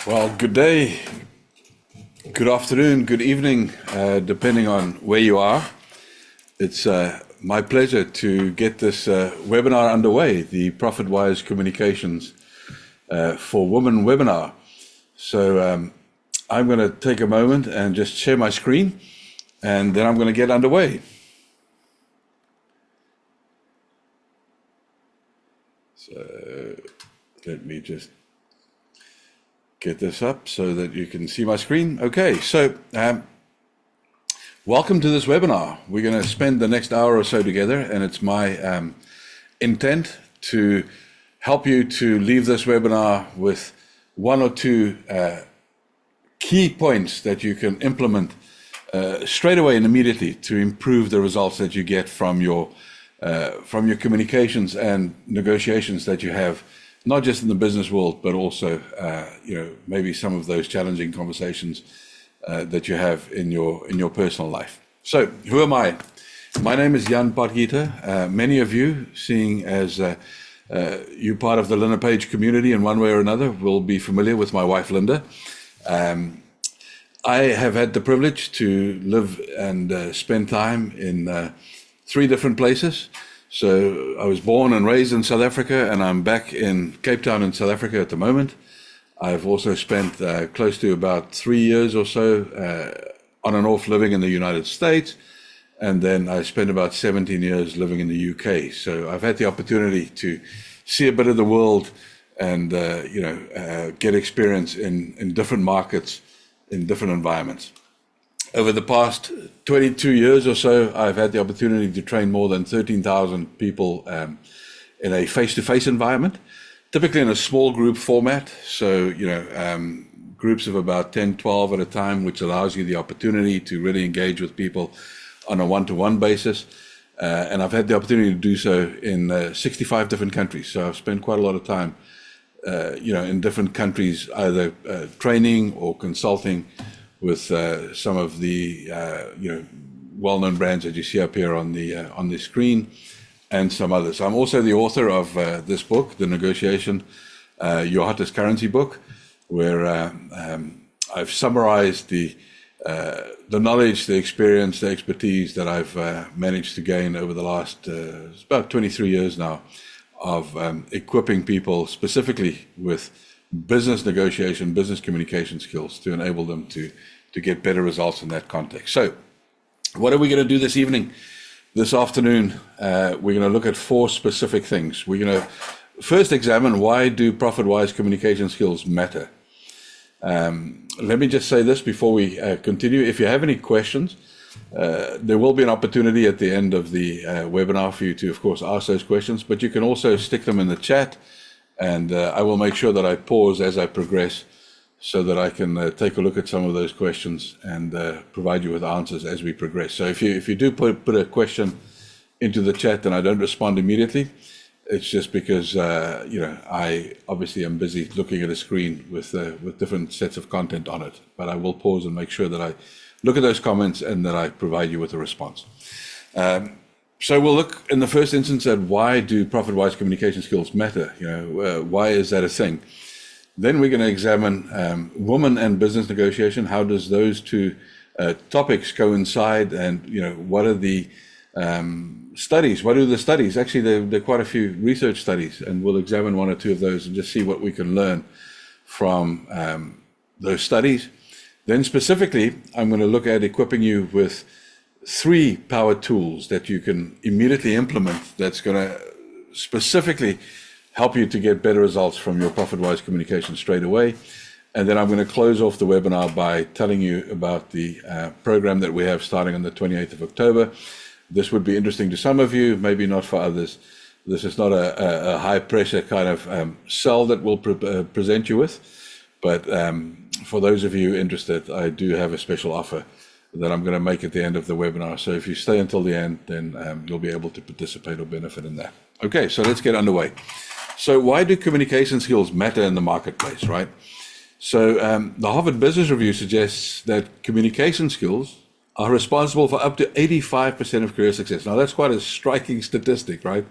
Well, good day, good afternoon, good evening, depending on where you are. It's my pleasure to get this webinar underway, the ProfitWise Communications for Women webinar. So I'm going to take a moment and just share my screen, and then I'm going to get underway. So let me just get this up so that you can see my screen. Okay, so welcome to this webinar. We're going to spend the next hour or so together, and it's my intent to help you to leave this webinar with one or two key points that you can implement straight away and immediately to improve the results that you get from your communications and negotiations that you have, not just in the business world, but also, maybe some of those challenging conversations that you have in your personal life. So, who am I? My name is Jan Potgieter. Many of you, seeing as you're part of the Linda Page community in one way or another, will be familiar with my wife, Linda. I have had the privilege to live and spend time in 3 different places. So I was born and raised in South Africa, and I'm back in Cape Town in South Africa at the moment. I've also spent close to about 3 years or so on and off living in the United States, and then I spent about 17 years living in the UK. So I've had the opportunity to see a bit of the world and get experience in different markets, in different environments. Over the past 22 years or so, I've had the opportunity to train more than 13,000 people in a face-to-face environment, typically in a small group format. So, groups of about 10, 12 at a time, which allows you the opportunity to really engage with people on a one-to-one basis. And I've had the opportunity to do so in 65 different countries. So I've spent quite a lot of time, in different countries, either training or consulting with some of the well-known brands that you see up here on the screen, and some others. I'm also the author of this book, The Negotiation, Your Hottest Currency book, where I've summarized the knowledge, the experience, the expertise that I've managed to gain over the last about 23 years now of equipping people specifically with business negotiation, business communication skills to enable them to get better results in that context. So what are we going to do this evening, this afternoon? We're going to look at 4 specific things. We're going to first examine, why do ProfitWise communication skills matter? Let me just say this before we continue. If you have any questions, there will be an opportunity at the end of the webinar for you to, of course, ask those questions, but you can also stick them in the chat, and I will make sure that I pause as I progress so that I can take a look at some of those questions and provide you with answers as we progress. So if you do put a question into the chat and I don't respond immediately, it's just because I obviously am busy looking at a screen with different sets of content on it. But I will pause and make sure that I look at those comments and that I provide you with a response. So we'll look in the first instance at, why do ProfitWise communication skills matter? Why is that a thing? Then we're going to examine women and business negotiation. How does those 2 topics coincide? And what are the studies? What are the studies? Actually, there are quite a few research studies, and we'll examine 1 or 2 of those and just see what we can learn from those studies. Then specifically, I'm going to look at equipping you with 3 power tools that you can immediately implement that's going to specifically help you to get better results from your ProfitWise communication straight away. And then I'm going to close off the webinar by telling you about the program that we have starting on the 28th of October. This would be interesting to some of you, maybe not for others. This is not a high pressure kind of sell that we'll present you with, but for those of you interested, I do have a special offer that I'm going to make at the end of the webinar. So if you stay until the end, then you'll be able to participate or benefit in that. Okay, so let's get underway. So why do communication skills matter in the marketplace, right? So the Harvard Business Review suggests that communication skills are responsible for up to 85% of career success. Now, that's quite a striking statistic, right?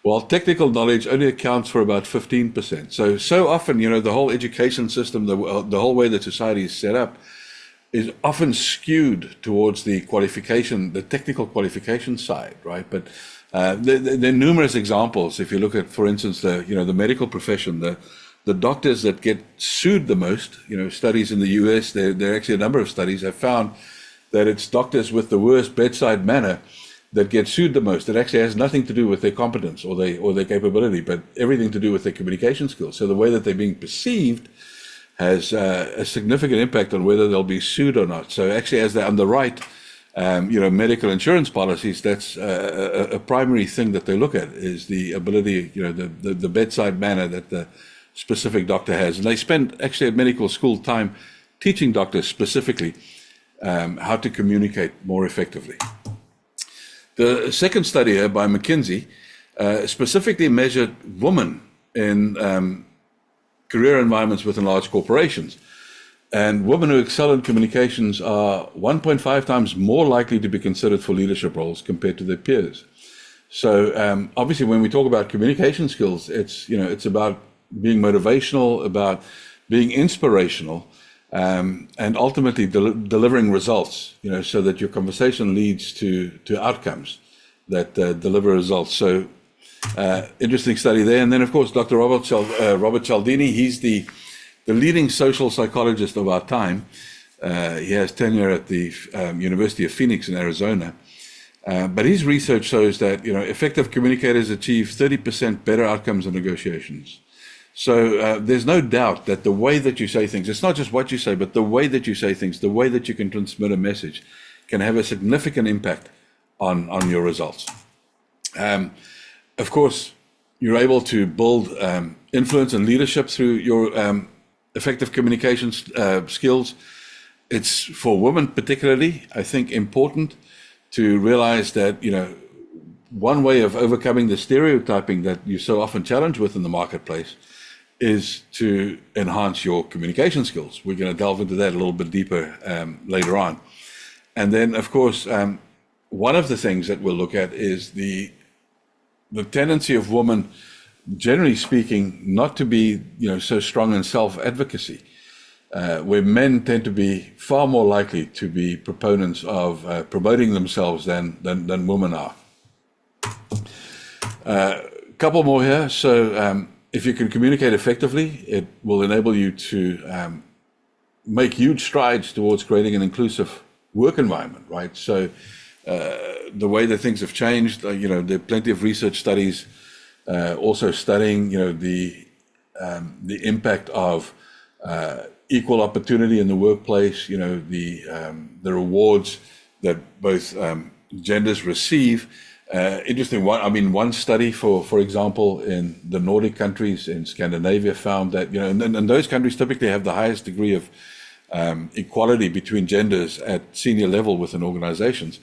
While technical knowledge only accounts for about 15%. So often, the whole education system, the whole way that society is set up, is often skewed towards the technical qualification side, right? But there are numerous examples. If you look at, for instance, the medical profession, the doctors that get sued the most, studies in the US, there are actually a number of studies have found that it's doctors with the worst bedside manner that get sued the most. It actually has nothing to do with their competence or their capability, but everything to do with their communication skills. So the way that they're being perceived has a significant impact on whether they'll be sued or not. So actually, as they underwrite, medical insurance policies, that's a primary thing that they look at is the ability, the bedside manner that the specific doctor has. And they spend actually at medical school time teaching doctors specifically how to communicate more effectively. The second study here by McKinsey specifically measured women in career environments within large corporations. And women who excel in communications are 1.5 times more likely to be considered for leadership roles compared to their peers. So obviously, when we talk about communication skills, it's about being motivational, about being inspirational, and ultimately delivering results, so that your conversation leads to outcomes that deliver results. So interesting study there. And then, of course, Dr. Robert Cialdini, he's the leading social psychologist of our time. He has tenure at the University of Phoenix in Arizona. But his research shows that, effective communicators achieve 30% better outcomes in negotiations. So there's no doubt that the way that you say things, it's not just what you say, but the way that you say things, the way that you can transmit a message can have a significant impact on your results. Of course, you're able to build influence and leadership through your effective communication skills. It's for women particularly, I think, important to realize that, one way of overcoming the stereotyping that you're so often challenged with in the marketplace is to enhance your communication skills. We're going to delve into that a little bit deeper later on. And then, of course, one of the things that we'll look at is the tendency of women, generally speaking, not to be so strong in self-advocacy, where men tend to be far more likely to be proponents of promoting themselves than women are. A couple more here. So if you can communicate effectively, it will enable you to make huge strides towards creating an inclusive work environment, right? So the way that things have changed, there are plenty of research studies also studying, the impact of equal opportunity in the workplace, the rewards that both genders receive. Interesting one study, for example, in the Nordic countries in Scandinavia found that, and those countries typically have the highest degree of equality between genders at senior level within organizations.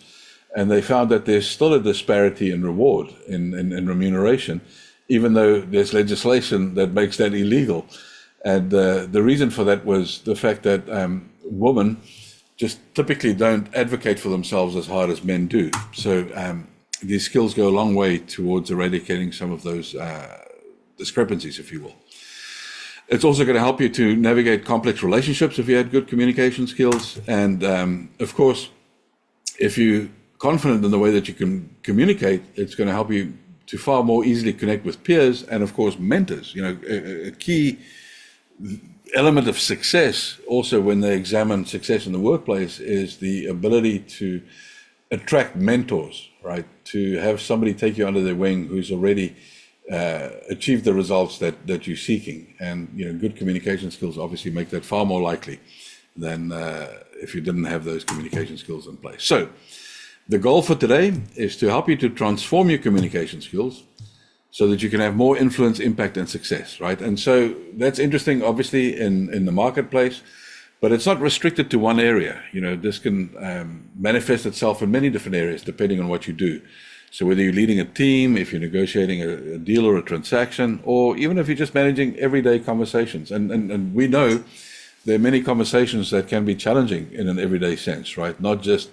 And they found that there's still a disparity in reward, in remuneration, even though there's legislation that makes that illegal. And the reason for that was the fact that women just typically don't advocate for themselves as hard as men do. So these skills go a long way towards eradicating some of those discrepancies, if you will. It's also going to help you to navigate complex relationships if you had good communication skills. And of course, if you're confident in the way that you can communicate, it's going to help you to far more easily connect with peers and, of course, mentors. A key element of success also when they examine success in the workplace is the ability to attract mentors, right? To have somebody take you under their wing who's already achieved the results that you're seeking. And, good communication skills obviously make that far more likely than if you didn't have those communication skills in place. So the goal for today is to help you to transform your communication skills so that you can have more influence, impact, and success, right? And so that's interesting, obviously, in the marketplace, but it's not restricted to one area. This can manifest itself in many different areas depending on what you do. So whether you're leading a team, if you're negotiating a deal or a transaction, or even if you're just managing everyday conversations. And we know there are many conversations that can be challenging in an everyday sense, right? Not just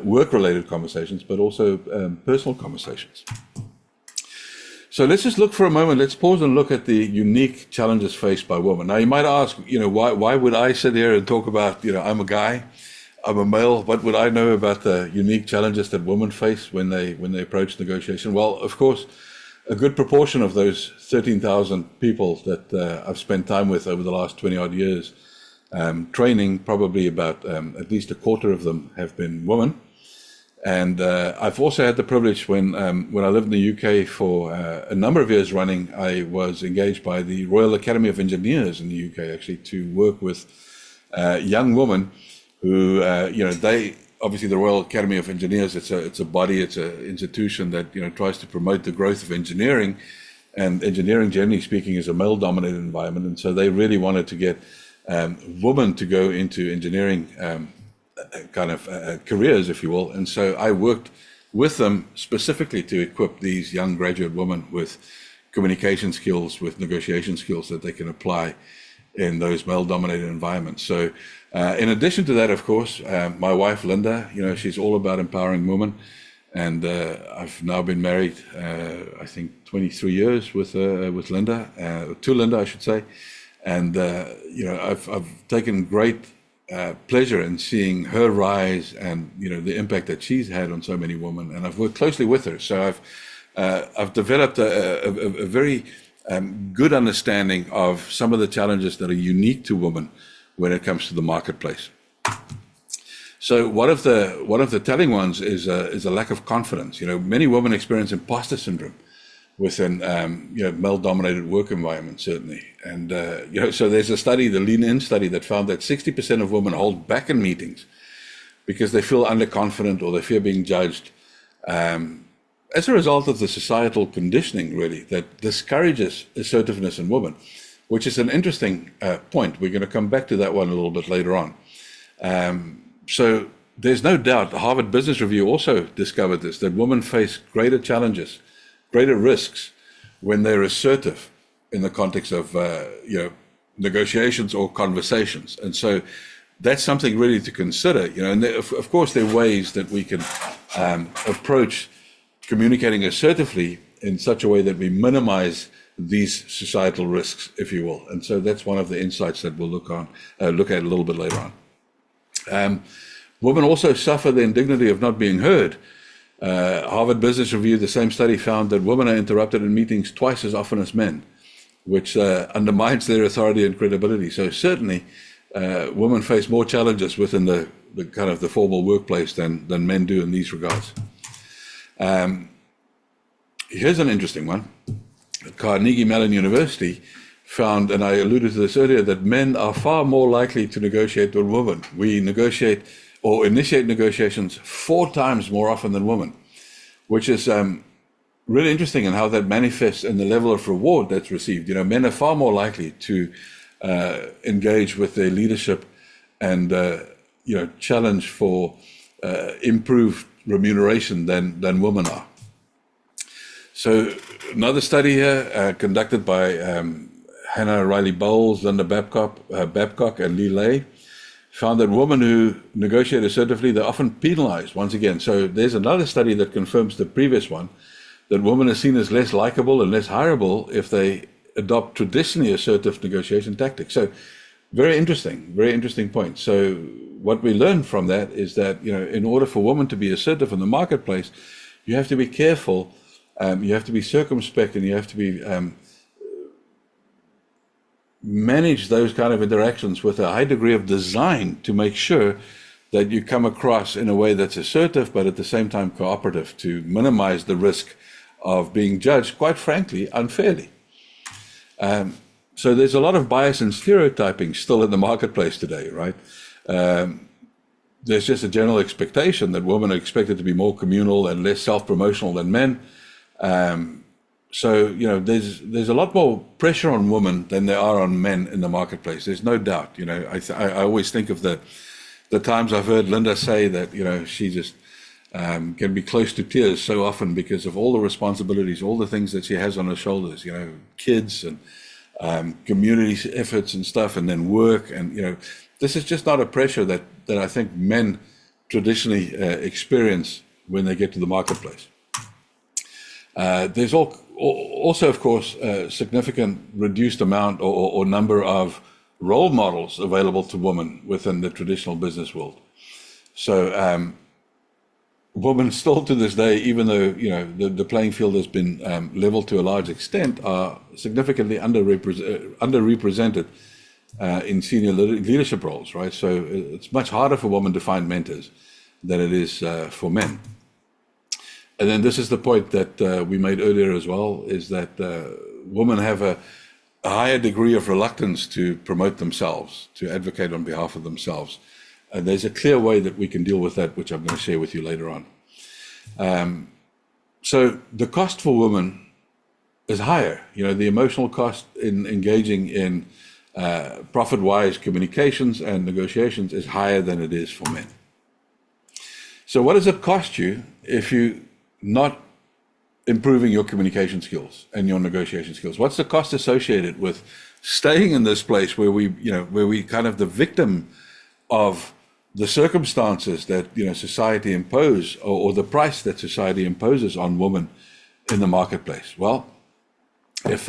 work-related conversations, but also personal conversations. So let's just look for a moment. Let's pause and look at the unique challenges faced by women. Now, you might ask, why would I sit here and talk about, I'm a guy, I'm a male. What would I know about the unique challenges that women face when they approach negotiation? Well, of course, a good proportion of those 13,000 people that I've spent time with over the last 20 odd years, training, probably about at least a quarter of them have been women. And I've also had the privilege when I lived in the UK for a number of years running, I was engaged by the Royal Academy of Engineers in the UK actually to work with young women who, they obviously the Royal Academy of Engineers, it's a body, it's an institution that tries to promote the growth of engineering, and engineering, generally speaking, is a male-dominated environment, and so they really wanted to get women to go into engineering careers, if you will. And so I worked with them specifically to equip these young graduate women with communication skills, with negotiation skills that they can apply in those male-dominated environments. So in addition to that, of course, my wife, Linda, she's all about empowering women. And I've now been married, I think, 23 years with Linda, to Linda, I should say. And, I've taken great pleasure in seeing her rise and the impact that she's had on so many women, and I've worked closely with her. So I've developed a very good understanding of some of the challenges that are unique to women when it comes to the marketplace. So one of the telling ones is a lack of confidence. Many women experience imposter syndrome within male-dominated work environments, certainly. And so there's a study, the Lean In study, that found that 60% of women hold back in meetings because they feel underconfident or they fear being judged, as a result of the societal conditioning, really, that discourages assertiveness in women, which is an interesting point. We're going to come back to that one a little bit later on. So there's no doubt, the Harvard Business Review also discovered this, that women face greater challenges, greater risks when they're assertive in the context of negotiations or conversations. And so that's something really to consider. And of course there are ways that we can approach communicating assertively in such a way that we minimize these societal risks, if you will. And so that's one of the insights that we'll look at a little bit later on. Women also suffer the indignity of not being heard. Harvard Business Review, the same study, found that women are interrupted in meetings twice as often as men, which undermines their authority and credibility. So certainly, women face more challenges within the kind of the formal workplace than men do in these regards. Here's an interesting one. Carnegie Mellon University found, and I alluded to this earlier, that men are far more likely to negotiate than women. We negotiate or initiate negotiations 4 times more often than women, which is really interesting in how that manifests in the level of reward that's received. Men are far more likely to engage with their leadership and challenge for improved remuneration than women are. So another study here conducted by Hannah Riley Bowles, Linda Babcock, and Lee Lay, found that women who negotiate assertively, they're often penalized once again. So there's another study that confirms the previous one, that women are seen as less likable and less hireable if they adopt traditionally assertive negotiation tactics. So very interesting point. So what we learn from that is that, in order for women to be assertive in the marketplace, you have to be careful, you have to be circumspect, and you have to be manage those kind of interactions with a high degree of design to make sure that you come across in a way that's assertive, but at the same time cooperative, to minimize the risk of being judged, quite frankly, unfairly. So there's a lot of bias and stereotyping still in the marketplace today, right? There's just a general expectation that women are expected to be more communal and less self-promotional than men. So there's a lot more pressure on women than there are on men in the marketplace. There's no doubt. I always think of the times I've heard Linda say that she just can be close to tears so often because of all the responsibilities, all the things that she has on her shoulders. Kids and community efforts and stuff, and then work, and this is just not a pressure that I think men traditionally experience when they get to the marketplace. There's also, of course, a significant reduced amount or number of role models available to women within the traditional business world. So women still to this day, even though the playing field has been leveled to a large extent, are significantly underrepresented in senior leadership roles, right? So it's much harder for women to find mentors than it is for men. And then this is the point that we made earlier as well, is that women have a higher degree of reluctance to promote themselves, to advocate on behalf of themselves. And there's a clear way that we can deal with that, which I'm going to share with you later on. So the cost for women is higher. The emotional cost in engaging in profit-wise communications and negotiations is higher than it is for men. So what does it cost you if you're not improving your communication skills and your negotiation skills? What's the cost associated with staying in this place where we kind of the victim of the circumstances that society impose, or the price that society imposes on women in the marketplace? Well, if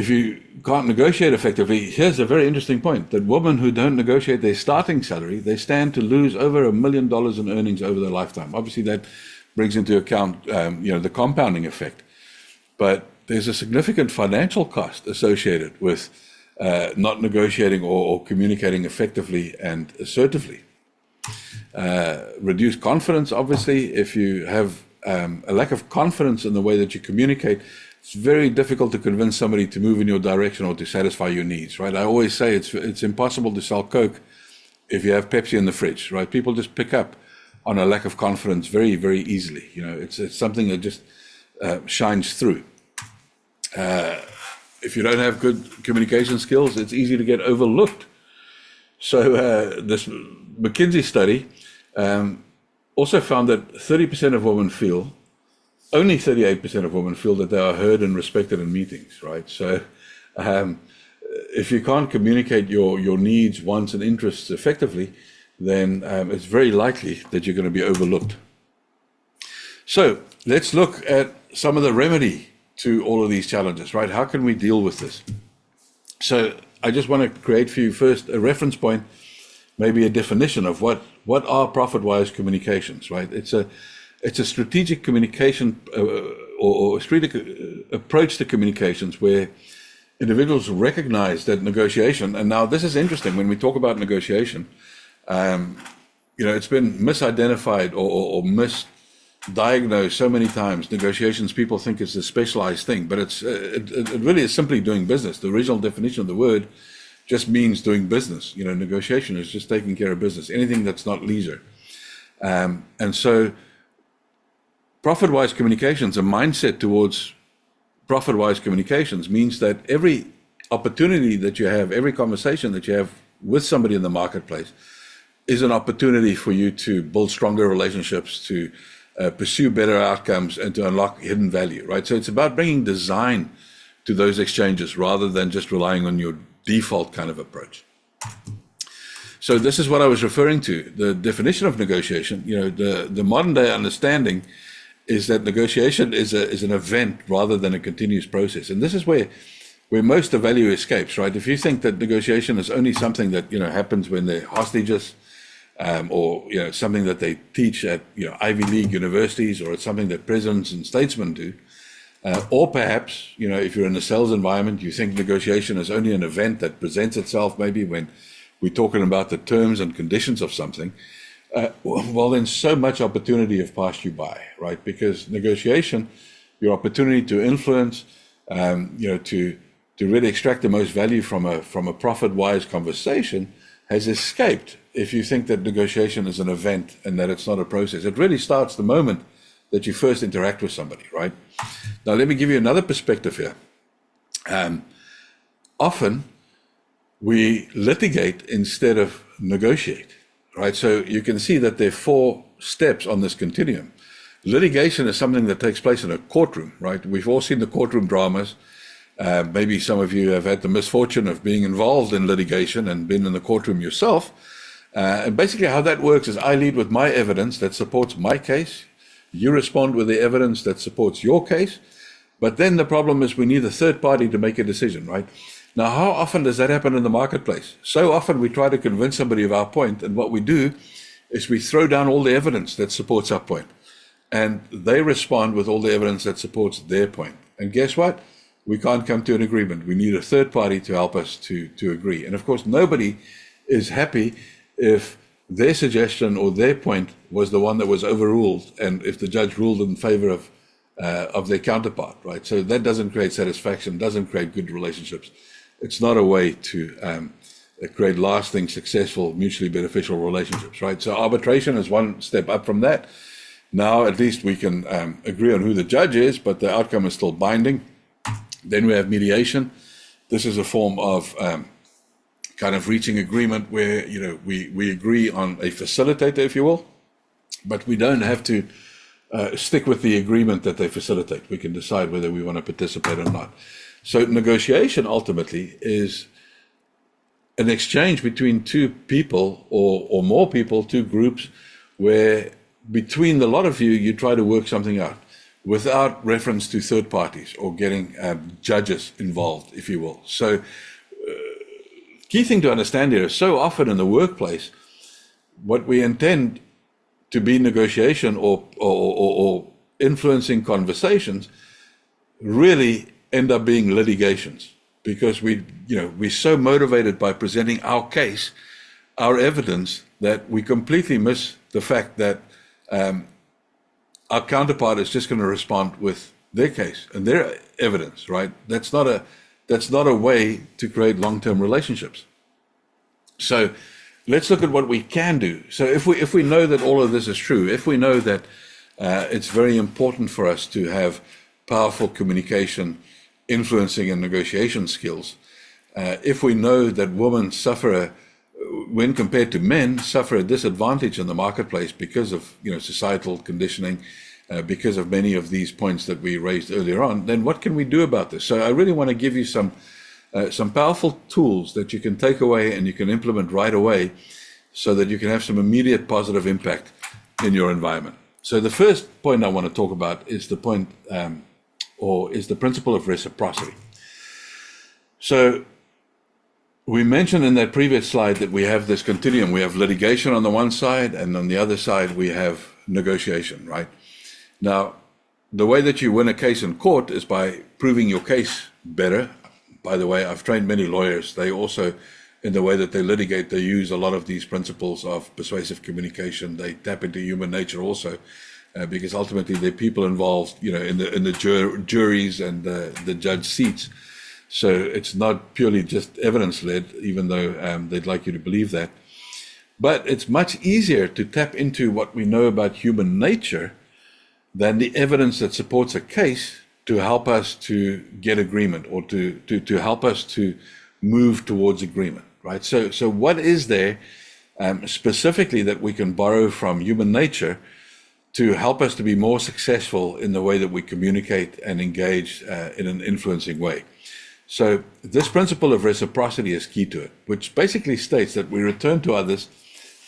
you can't negotiate effectively, here's a very interesting point, that women who don't negotiate their starting salary, they stand to lose over $1 million in earnings over their lifetime. Obviously, that brings into account the compounding effect. But there's a significant financial cost associated with not negotiating or communicating effectively and assertively. Reduced confidence, obviously. If you have a lack of confidence in the way that you communicate, it's very difficult to convince somebody to move in your direction or to satisfy your needs, right? I always say it's impossible to sell Coke if you have Pepsi in the fridge, right? People just pick up on a lack of confidence very, very easily. It's something that just shines through. If you don't have good communication skills, it's easy to get overlooked. So this McKinsey study also found that 30% of women feel, only 38% of women feel that they are heard and respected in meetings, right? So if you can't communicate your needs, wants, and interests effectively, then it's very likely that you're going to be overlooked. So let's look at some of the remedy to all of these challenges, right? How can we deal with this? So I just want to create for you first a reference point, maybe a definition of what are profit-wise communications, right? It's a strategic communication or a strategic approach to communications where individuals recognize that negotiation, and now this is interesting when we talk about negotiation, it's been misidentified or misdiagnosed so many times. Negotiations, people think it's a specialized thing, but it really is simply doing business. The original definition of the word just means doing business. Negotiation is just taking care of business, anything that's not leisure. And so profit-wise communications, a mindset towards profit-wise communications, means that every opportunity that you have, every conversation that you have with somebody in the marketplace is an opportunity for you to build stronger relationships, to pursue better outcomes, and to unlock hidden value, right? So it's about bringing design to those exchanges rather than just relying on your default kind of approach. So this is what I was referring to. The definition of negotiation, the modern day understanding is that negotiation is an event rather than a continuous process. And this is where most of value escapes, right? If you think that negotiation is only something that, happens when they're hostages, or, something that they teach at, Ivy League universities, or it's something that presidents and statesmen do, or perhaps, if you're in a sales environment, you think negotiation is only an event that presents itself maybe when we're talking about the terms and conditions of something, well, then so much opportunity have passed you by, right? Because negotiation, your opportunity to influence, to really extract the most value from a profit-wise conversation has escaped if you think that negotiation is an event and that it's not a process. It really starts the moment that you first interact with somebody, right? Now, let me give you another perspective here. Often, we litigate instead of negotiate, right? So you can see that there are 4 steps on this continuum. Litigation is something that takes place in a courtroom, right? We've all seen the courtroom dramas. Maybe some of you have had the misfortune of being involved in litigation and been in the courtroom yourself. And basically how that works is I lead with my evidence that supports my case. You respond with the evidence that supports your case. But then the problem is we need a third party to make a decision, right? Now, how often does that happen in the marketplace? So often we try to convince somebody of our point, and what we do is we throw down all the evidence that supports our point. And they respond with all the evidence that supports their point. And guess what? We can't come to an agreement. We need a third party to help us to agree. And of course, nobody is happy if their suggestion or their point was the one that was overruled, and if the judge ruled in favor of their counterpart, right? So that doesn't create satisfaction, doesn't create good relationships. It's not a way to create lasting, successful, mutually beneficial relationships, right? So arbitration is one step up from that. Now at least we can agree on who the judge is, but the outcome is still binding. Then we have mediation. This is a form of kind of reaching agreement where, you know, we agree on a facilitator, if you will, but we don't have to stick with the agreement that they facilitate. We can decide whether we want to participate or not. So negotiation ultimately is an exchange between two people or more people, two groups, where between the lot of you, you try to work something out without reference to third parties or getting judges involved, if you will. So key thing to understand here is so often in the workplace, what we intend to be negotiation or influencing conversations really end up being litigations, because we're so motivated by presenting our case, our evidence, that we completely miss the fact that our counterpart is just going to respond with their case and their evidence, right? That's not a way to create long-term relationships. So let's look at what we can do. So if we know that all of this is true, if we know that it's very important for us to have powerful communication, influencing and negotiation skills, if we know that women suffer, when compared to men, suffer a disadvantage in the marketplace because of societal conditioning, because of many of these points that we raised earlier on, then what can we do about this? So I really want to give you some powerful tools that you can take away and you can implement right away so that you can have some immediate positive impact in your environment. So the first point I want to talk about is the point, or is the principle of reciprocity. So we mentioned in that previous slide that we have this continuum. We have litigation on the one side, and on the other side we have negotiation, right? Now, the way that you win a case in court is by proving your case better. By the way, I've trained many lawyers. They also, in the way that they litigate, they use a lot of these principles of persuasive communication. They tap into human nature also, because ultimately there are people involved, in the juries and the judge seats. So it's not purely just evidence-led, even though they'd like you to believe that. But it's much easier to tap into what we know about human nature than the evidence that supports a case to help us to get agreement, or to help us to move towards agreement, right? So what is there specifically that we can borrow from human nature to help us to be more successful in the way that we communicate and engage in an influencing way? So this principle of reciprocity is key to it, which basically states that we return to others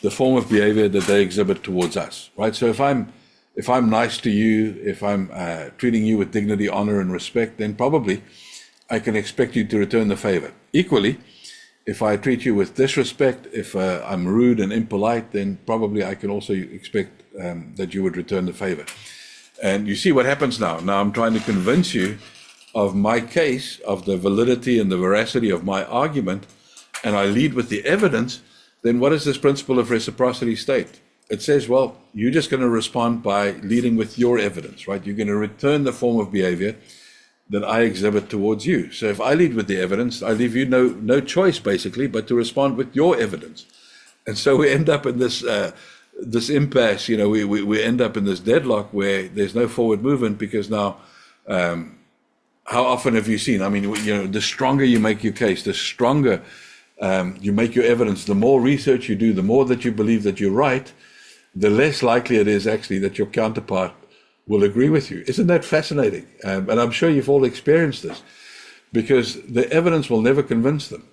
the form of behavior that they exhibit towards us, right? So if I'm nice to you, if I'm treating you with dignity, honor, and respect, then probably I can expect you to return the favor. Equally, if I treat you with disrespect, if I'm rude and impolite, then probably I can also expect that you would return the favor. And you see what happens now. Now I'm trying to convince you of my case, of the validity and the veracity of my argument, and I lead with the evidence. Then what does this principle of reciprocity state? It says, well, you're just going to respond by leading with your evidence, right? You're going to return the form of behavior that I exhibit towards you. So if I lead with the evidence, I leave you no choice, basically, but to respond with your evidence. And so we end up in this impasse, we end up in this deadlock where there's no forward movement, because now, how often have you seen, the stronger you make your case, the stronger you make your evidence, the more research you do, the more that you believe that you're right, the less likely it is actually that your counterpart will agree with you. Isn't that fascinating? And I'm sure you've all experienced this, because the evidence will never convince them.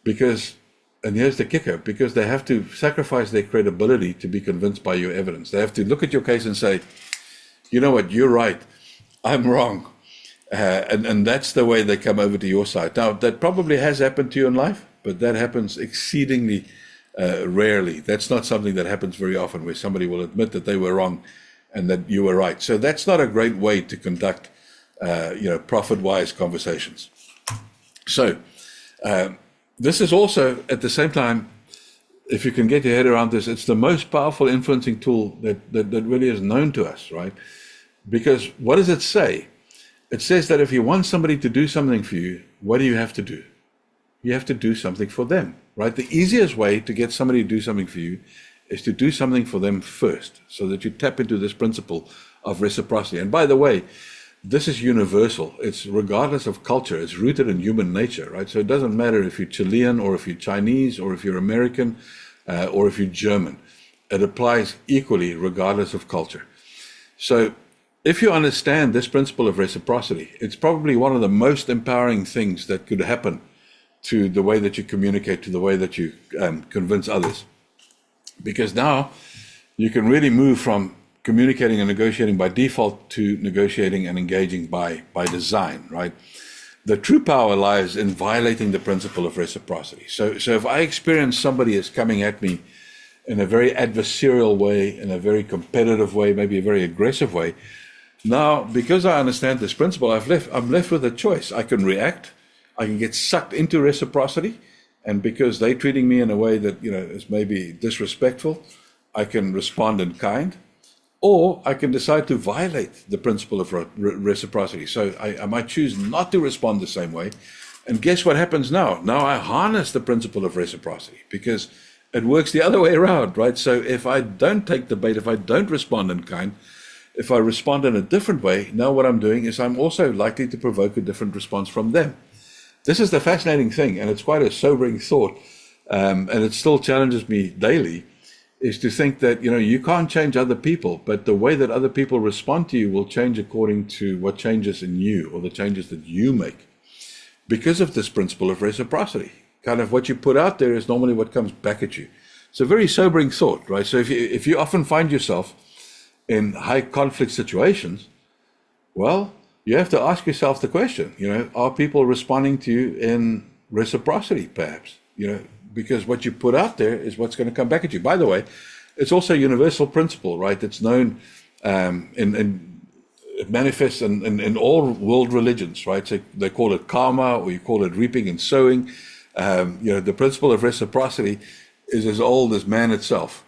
And here's the kicker, because they have to sacrifice their credibility to be convinced by your evidence. They have to look at your case and say, you know what, you're right, I'm wrong. And that's the way they come over to your side. Now, that probably has happened to you in life, but that happens exceedingly rarely. That's not something that happens very often, where somebody will admit that they were wrong and that you were right. So that's not a great way to conduct, profit-wise conversations. So this is also, at the same time, if you can get your head around this, it's the most powerful influencing tool that really is known to us, right? Because what does it say? It says that if you want somebody to do something for you, what do you have to do? You have to do something for them, right? The easiest way to get somebody to do something for you is to do something for them first, so that you tap into this principle of reciprocity. And by the way, this is universal. It's regardless of culture. It's rooted in human nature, right? So it doesn't matter if you're Chilean or if you're Chinese or if you're American or if you're German. It applies equally regardless of culture. So if you understand this principle of reciprocity, it's probably one of the most empowering things that could happen to the way that you communicate, to the way that you convince others. Because now you can really move from communicating and negotiating by default to negotiating and engaging by design, right? The true power lies in violating the principle of reciprocity. So if I experience somebody is coming at me in a very adversarial way, in a very competitive way, maybe a very aggressive way, now, because I understand this principle, I'm left with a choice. I can react, I can get sucked into reciprocity, and because they're treating me in a way that, is maybe disrespectful, I can respond in kind, or I can decide to violate the principle of reciprocity. So I might choose not to respond the same way, and guess what happens now? Now I harness the principle of reciprocity, because it works the other way around, right? So if I don't take the bait, if I don't respond in kind, if I respond in a different way, now what I'm doing is I'm also likely to provoke a different response from them. This is the fascinating thing, and it's quite a sobering thought, and it still challenges me daily, is to think that, you can't change other people, but the way that other people respond to you will change according to what changes in you, or the changes that you make, because of this principle of reciprocity. Kind of what you put out there is normally what comes back at you. It's a very sobering thought, right? So if you often find yourself in high conflict situations, well, you have to ask yourself the question, are people responding to you in reciprocity, perhaps? Because what you put out there is what's going to come back at you. By the way, it's also a universal principle, right? It's known, it manifests in all world religions, right? So they call it karma, or you call it reaping and sowing. The principle of reciprocity is as old as man itself.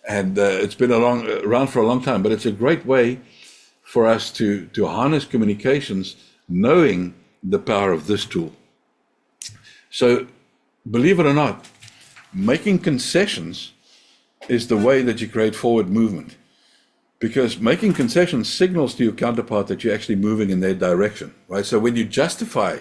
And it's been around for a long time, but it's a great way for us to harness communications, knowing the power of this tool. So, believe it or not, making concessions is the way that you create forward movement, because making concessions signals to your counterpart that you're actually moving in their direction, right? So when you justify,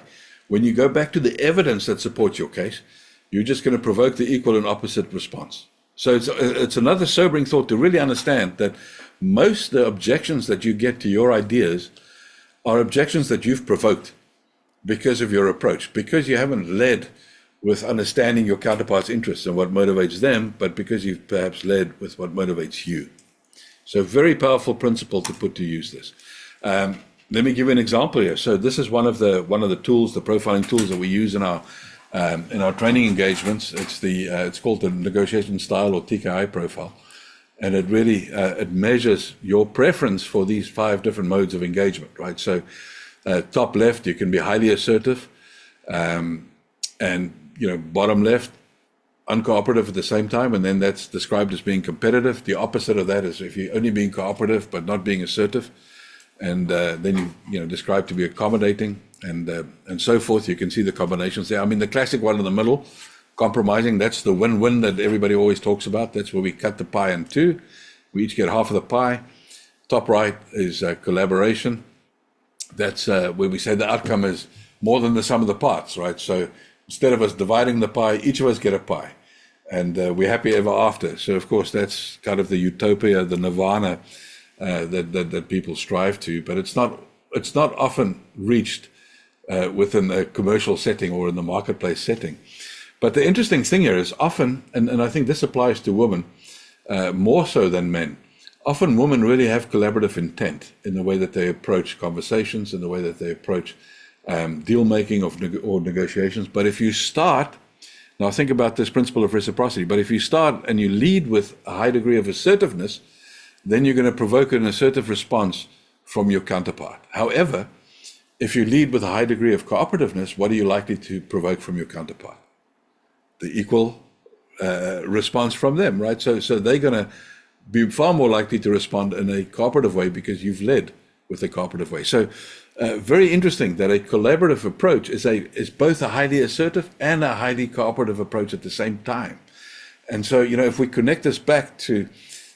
when you go back to the evidence that supports your case, you're just going to provoke the equal and opposite response. So it's another sobering thought to really understand that most of the objections that you get to your ideas are objections that you've provoked because of your approach, because you haven't led with understanding your counterpart's interests and what motivates them, but because you've perhaps led with what motivates you. So very powerful principle to put to use this. Let me give you an example here. So this is one of the tools, the profiling tools that we use in our training engagements. It's called the negotiation style, or TKI profile, and it really it measures your preference for these 5 different modes of engagement, right? So top left, you can be highly assertive, and bottom left, uncooperative at the same time, and then that's described as being competitive. The opposite of that is if you're only being cooperative but not being assertive, and then you described to be accommodating, and so forth. You can see the combinations there. I mean, the classic one in the middle, compromising, that's the win-win that everybody always talks about. That's where we cut the pie in 2. We each get half of the pie. Top right is collaboration. That's where we say the outcome is more than the sum of the parts, right? So instead of us dividing the pie, each of us get a pie, and we're happy ever after. So of course that's kind of the utopia, the nirvana that people strive to, but it's not often reached within a commercial setting or in the marketplace setting. But the interesting thing here is often, and I think this applies to women more so than men, often women really have collaborative intent in the way that they approach conversations, in the way that they approach deal making or negotiations. But if you start, now think about this principle of reciprocity, but if you start and you lead with a high degree of assertiveness, then you're going to provoke an assertive response from your counterpart. However, if you lead with a high degree of cooperativeness, what are you likely to provoke from your counterpart? The equal response from them, right? So they're going to be far more likely to respond in a cooperative way because you've led with a cooperative way. So very interesting that a collaborative approach is both a highly assertive and a highly cooperative approach at the same time. And so, if we connect this back to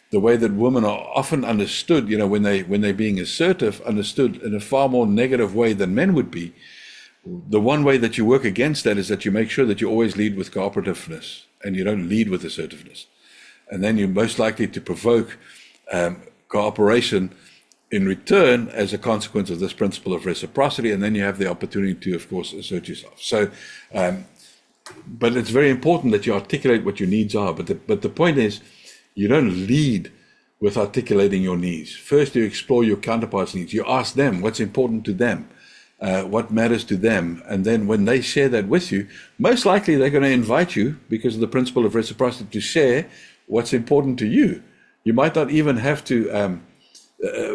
the way that women are often understood, when they're being assertive, understood in a far more negative way than men would be, the one way that you work against that is that you make sure that you always lead with cooperativeness and you don't lead with assertiveness. And then you're most likely to provoke cooperation in return as a consequence of this principle of reciprocity, and then you have the opportunity to, of course, assert yourself. So, but it's very important that you articulate what your needs are. But the point is, you don't lead with articulating your needs. First, you explore your counterpart's needs. You ask them what's important to them, what matters to them, and then when they share that with you, most likely they're going to invite you, because of the principle of reciprocity, to share what's important to you. You might not even have to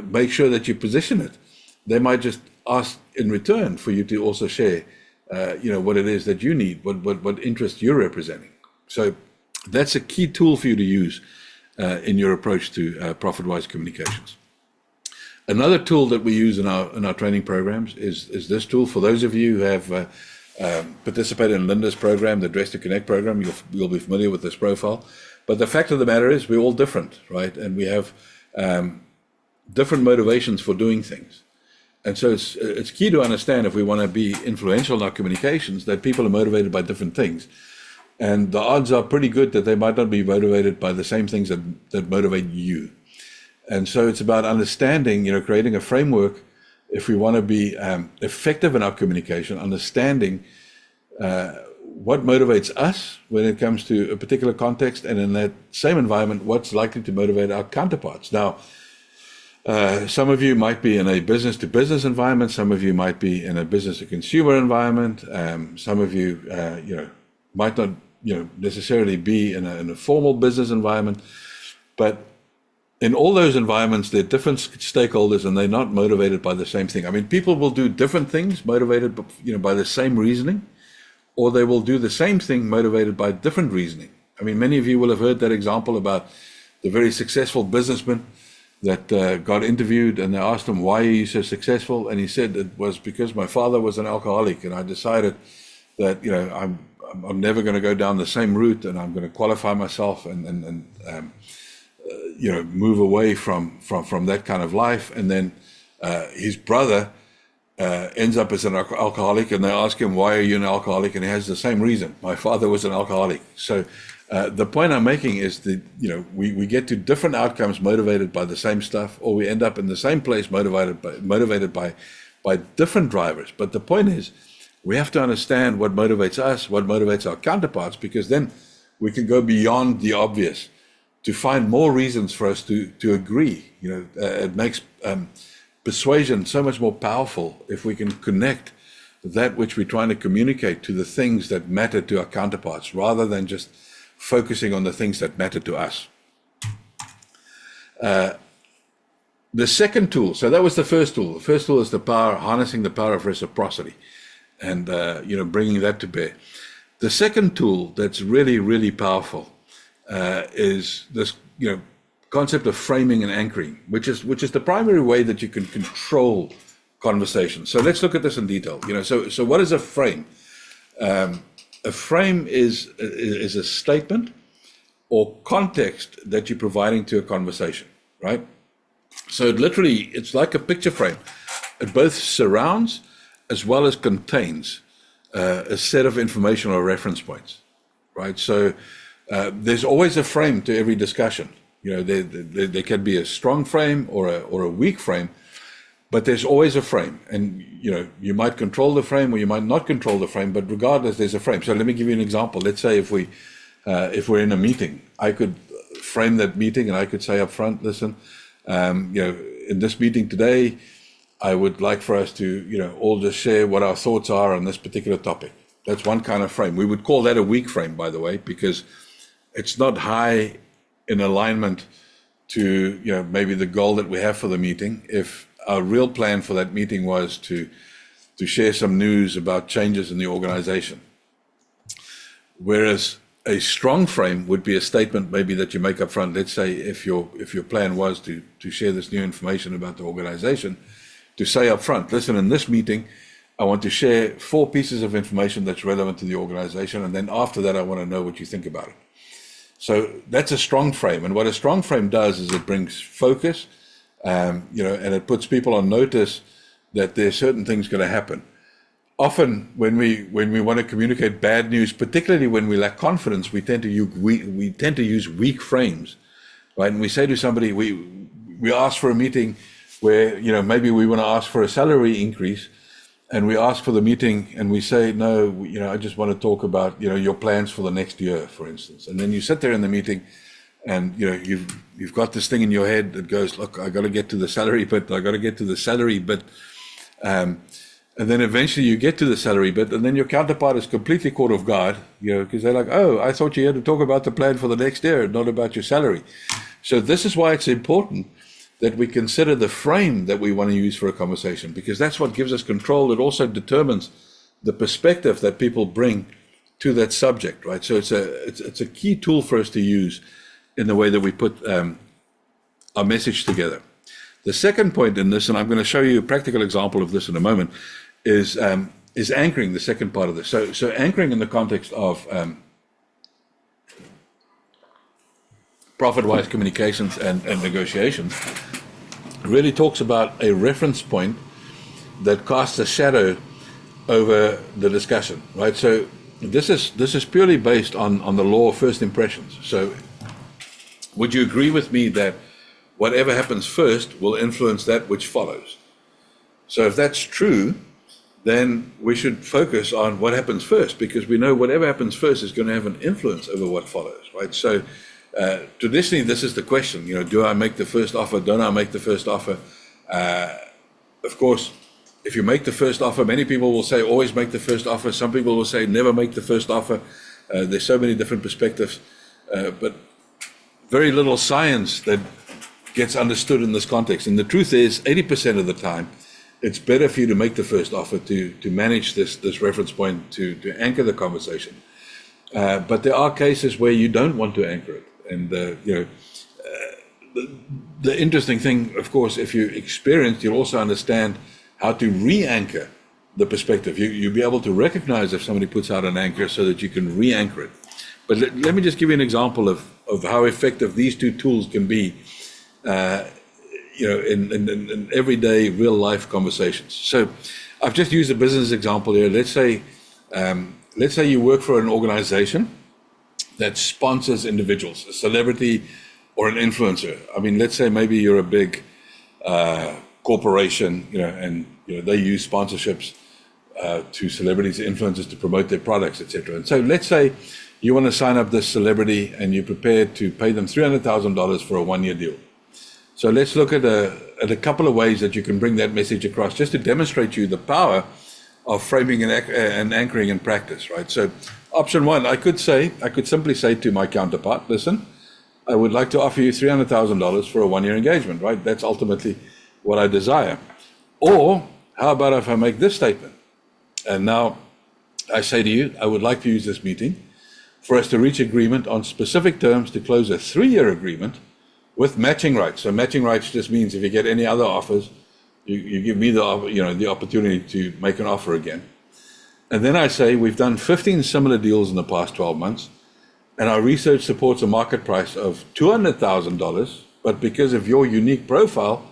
make sure that you position it. They might just ask in return for you to also share, what it is that you need, what interest you're representing. So that's a key tool for you to use in your approach to profit-wise communications. Another tool that we use in our training programs is this tool. For those of you who have participated in Linda's program, the Dress to Connect program, you'll be familiar with this profile. But the fact of the matter is, we're all different, right? And we have different motivations for doing things. And so it's key to understand, if we want to be influential in our communications, that people are motivated by different things. And the odds are pretty good that they might not be motivated by the same things that motivate you. And so it's about understanding, creating a framework, if we want to be effective in our communication, understanding what motivates us when it comes to a particular context, and in that same environment, what's likely to motivate our counterparts. Now, some of you might be in a business-to-business environment. Some of you might be in a business-to-consumer environment. Some of you, might not, necessarily be in a formal business environment. But in all those environments, they're different stakeholders, and they're not motivated by the same thing. I mean, people will do different things motivated, by the same reasoning, or they will do the same thing motivated by different reasoning. I mean, many of you will have heard that example about the very successful businessman that got interviewed, and they asked him, why are you so successful? And he said, it was because my father was an alcoholic, and I decided that, I'm never going to go down the same route, and I'm going to qualify myself and move away from that kind of life. And then his brother ends up as an alcoholic, and they ask him, why are you an alcoholic? And he has the same reason. My father was an alcoholic. So the point I'm making is that, we get to different outcomes motivated by the same stuff, or we end up in the same place motivated by different drivers. But the point is, we have to understand what motivates us, what motivates our counterparts, because then we can go beyond the obvious to find more reasons for us to agree. It makes persuasion so much more powerful if we can connect that which we're trying to communicate to the things that matter to our counterparts, rather than just focusing on the things that matter to us. The second tool, so that was the first tool. The first tool is harnessing the power of reciprocity, and bringing that to bear. The second tool that's really, really powerful is this, concept of framing and anchoring, which is the primary way that you can control conversation. So let's look at this in detail. So what is a frame? A frame is a statement or context that you're providing to a conversation, right? So it's like a picture frame. It both surrounds as well as contains a set of information or reference points, right? So there's always a frame to every discussion. There can be a strong frame or a weak frame, but there's always a frame. And you might control the frame or you might not control the frame, but regardless, there's a frame. So let me give you an example. Let's say if we're in a meeting, I could frame that meeting and I could say up front, listen, In this meeting today, I would like for us to, all just share what our thoughts are on this particular topic. That's one kind of frame. We would call that a weak frame, by the way, because it's not high in alignment to, maybe the goal that we have for the meeting. If our real plan for that meeting was to share some news about changes in the organization. Whereas a strong frame would be a statement maybe that you make up front. Let's say if your plan was to share this new information about the organization, to say up front, listen, in this meeting, I want to share 4 pieces of information that's relevant to the organization, and then after that, I want to know what you think about it. So that's a strong frame, and what a strong frame does is it brings focus, and it puts people on notice that there's certain things going to happen. Often, when we want to communicate bad news, particularly when we lack confidence, we tend to use weak frames, right? And we say to somebody, we ask for a meeting where maybe we want to ask for a salary increase, and we ask for the meeting, and we say, no, I just want to talk about your plans for the next year, for instance. And then you sit there in the meeting, and you've got this thing in your head that goes, look, I got to get to the salary bit. And then eventually you get to the salary bit, and then your counterpart is completely caught off guard, because they're like, oh, I thought you had to talk about the plan for the next year, not about your salary. So this is why it's important that we consider the frame that we want to use for a conversation, because that's what gives us control. It also determines the perspective that people bring to that subject, right? So it's a key tool for us to use in the way that we put our message together. The second point in this, and I'm going to show you a practical example of this in a moment, is anchoring, the second part of this. So anchoring in the context of profit-wise communications and negotiations really talks about a reference point that casts a shadow over the discussion, right? So this is purely based on the law of first impressions. So would you agree with me that whatever happens first will influence that which follows? So if that's true, then we should focus on what happens first, because we know whatever happens first is going to have an influence over what follows, right? So traditionally, this is the question, do I make the first offer? Don't I make the first offer? Of course, if you make the first offer, many people will say always make the first offer. Some people will say never make the first offer. There's so many different perspectives, but very little science that gets understood in this context. And the truth is, 80% of the time, it's better for you to make the first offer to manage this reference point, to anchor the conversation. But there are cases where you don't want to anchor it. And the interesting thing, of course, if you're experienced, you'll also understand how to re-anchor the perspective. You'll be able to recognize if somebody puts out an anchor so that you can re-anchor it. But let me just give you an example of how effective these two tools can be in everyday real life conversations. So I've just used a business example here. Let's say you work for an organization that sponsors individuals, a celebrity or an influencer. I mean, let's say maybe you're a big corporation, and they use sponsorships to celebrities, influencers to promote their products, etc. And so let's say you want to sign up this celebrity and you're prepared to pay them $300,000 for a 1-year deal. So let's look at a couple of ways that you can bring that message across, just to demonstrate you the power of framing and anchoring in practice, right? So option one, I could simply say to my counterpart, listen, I would like to offer you $300,000 for a 1-year engagement, right? That's ultimately what I desire. Or how about if I make this statement? And now I say to you, I would like to use this meeting for us to reach agreement on specific terms to close a 3-year agreement with matching rights. So matching rights just means if you get any other offers, you give me the opportunity to make an offer again. And then I say we've done 15 similar deals in the past 12 months, and our research supports a market price of $200,000, but because of your unique profile,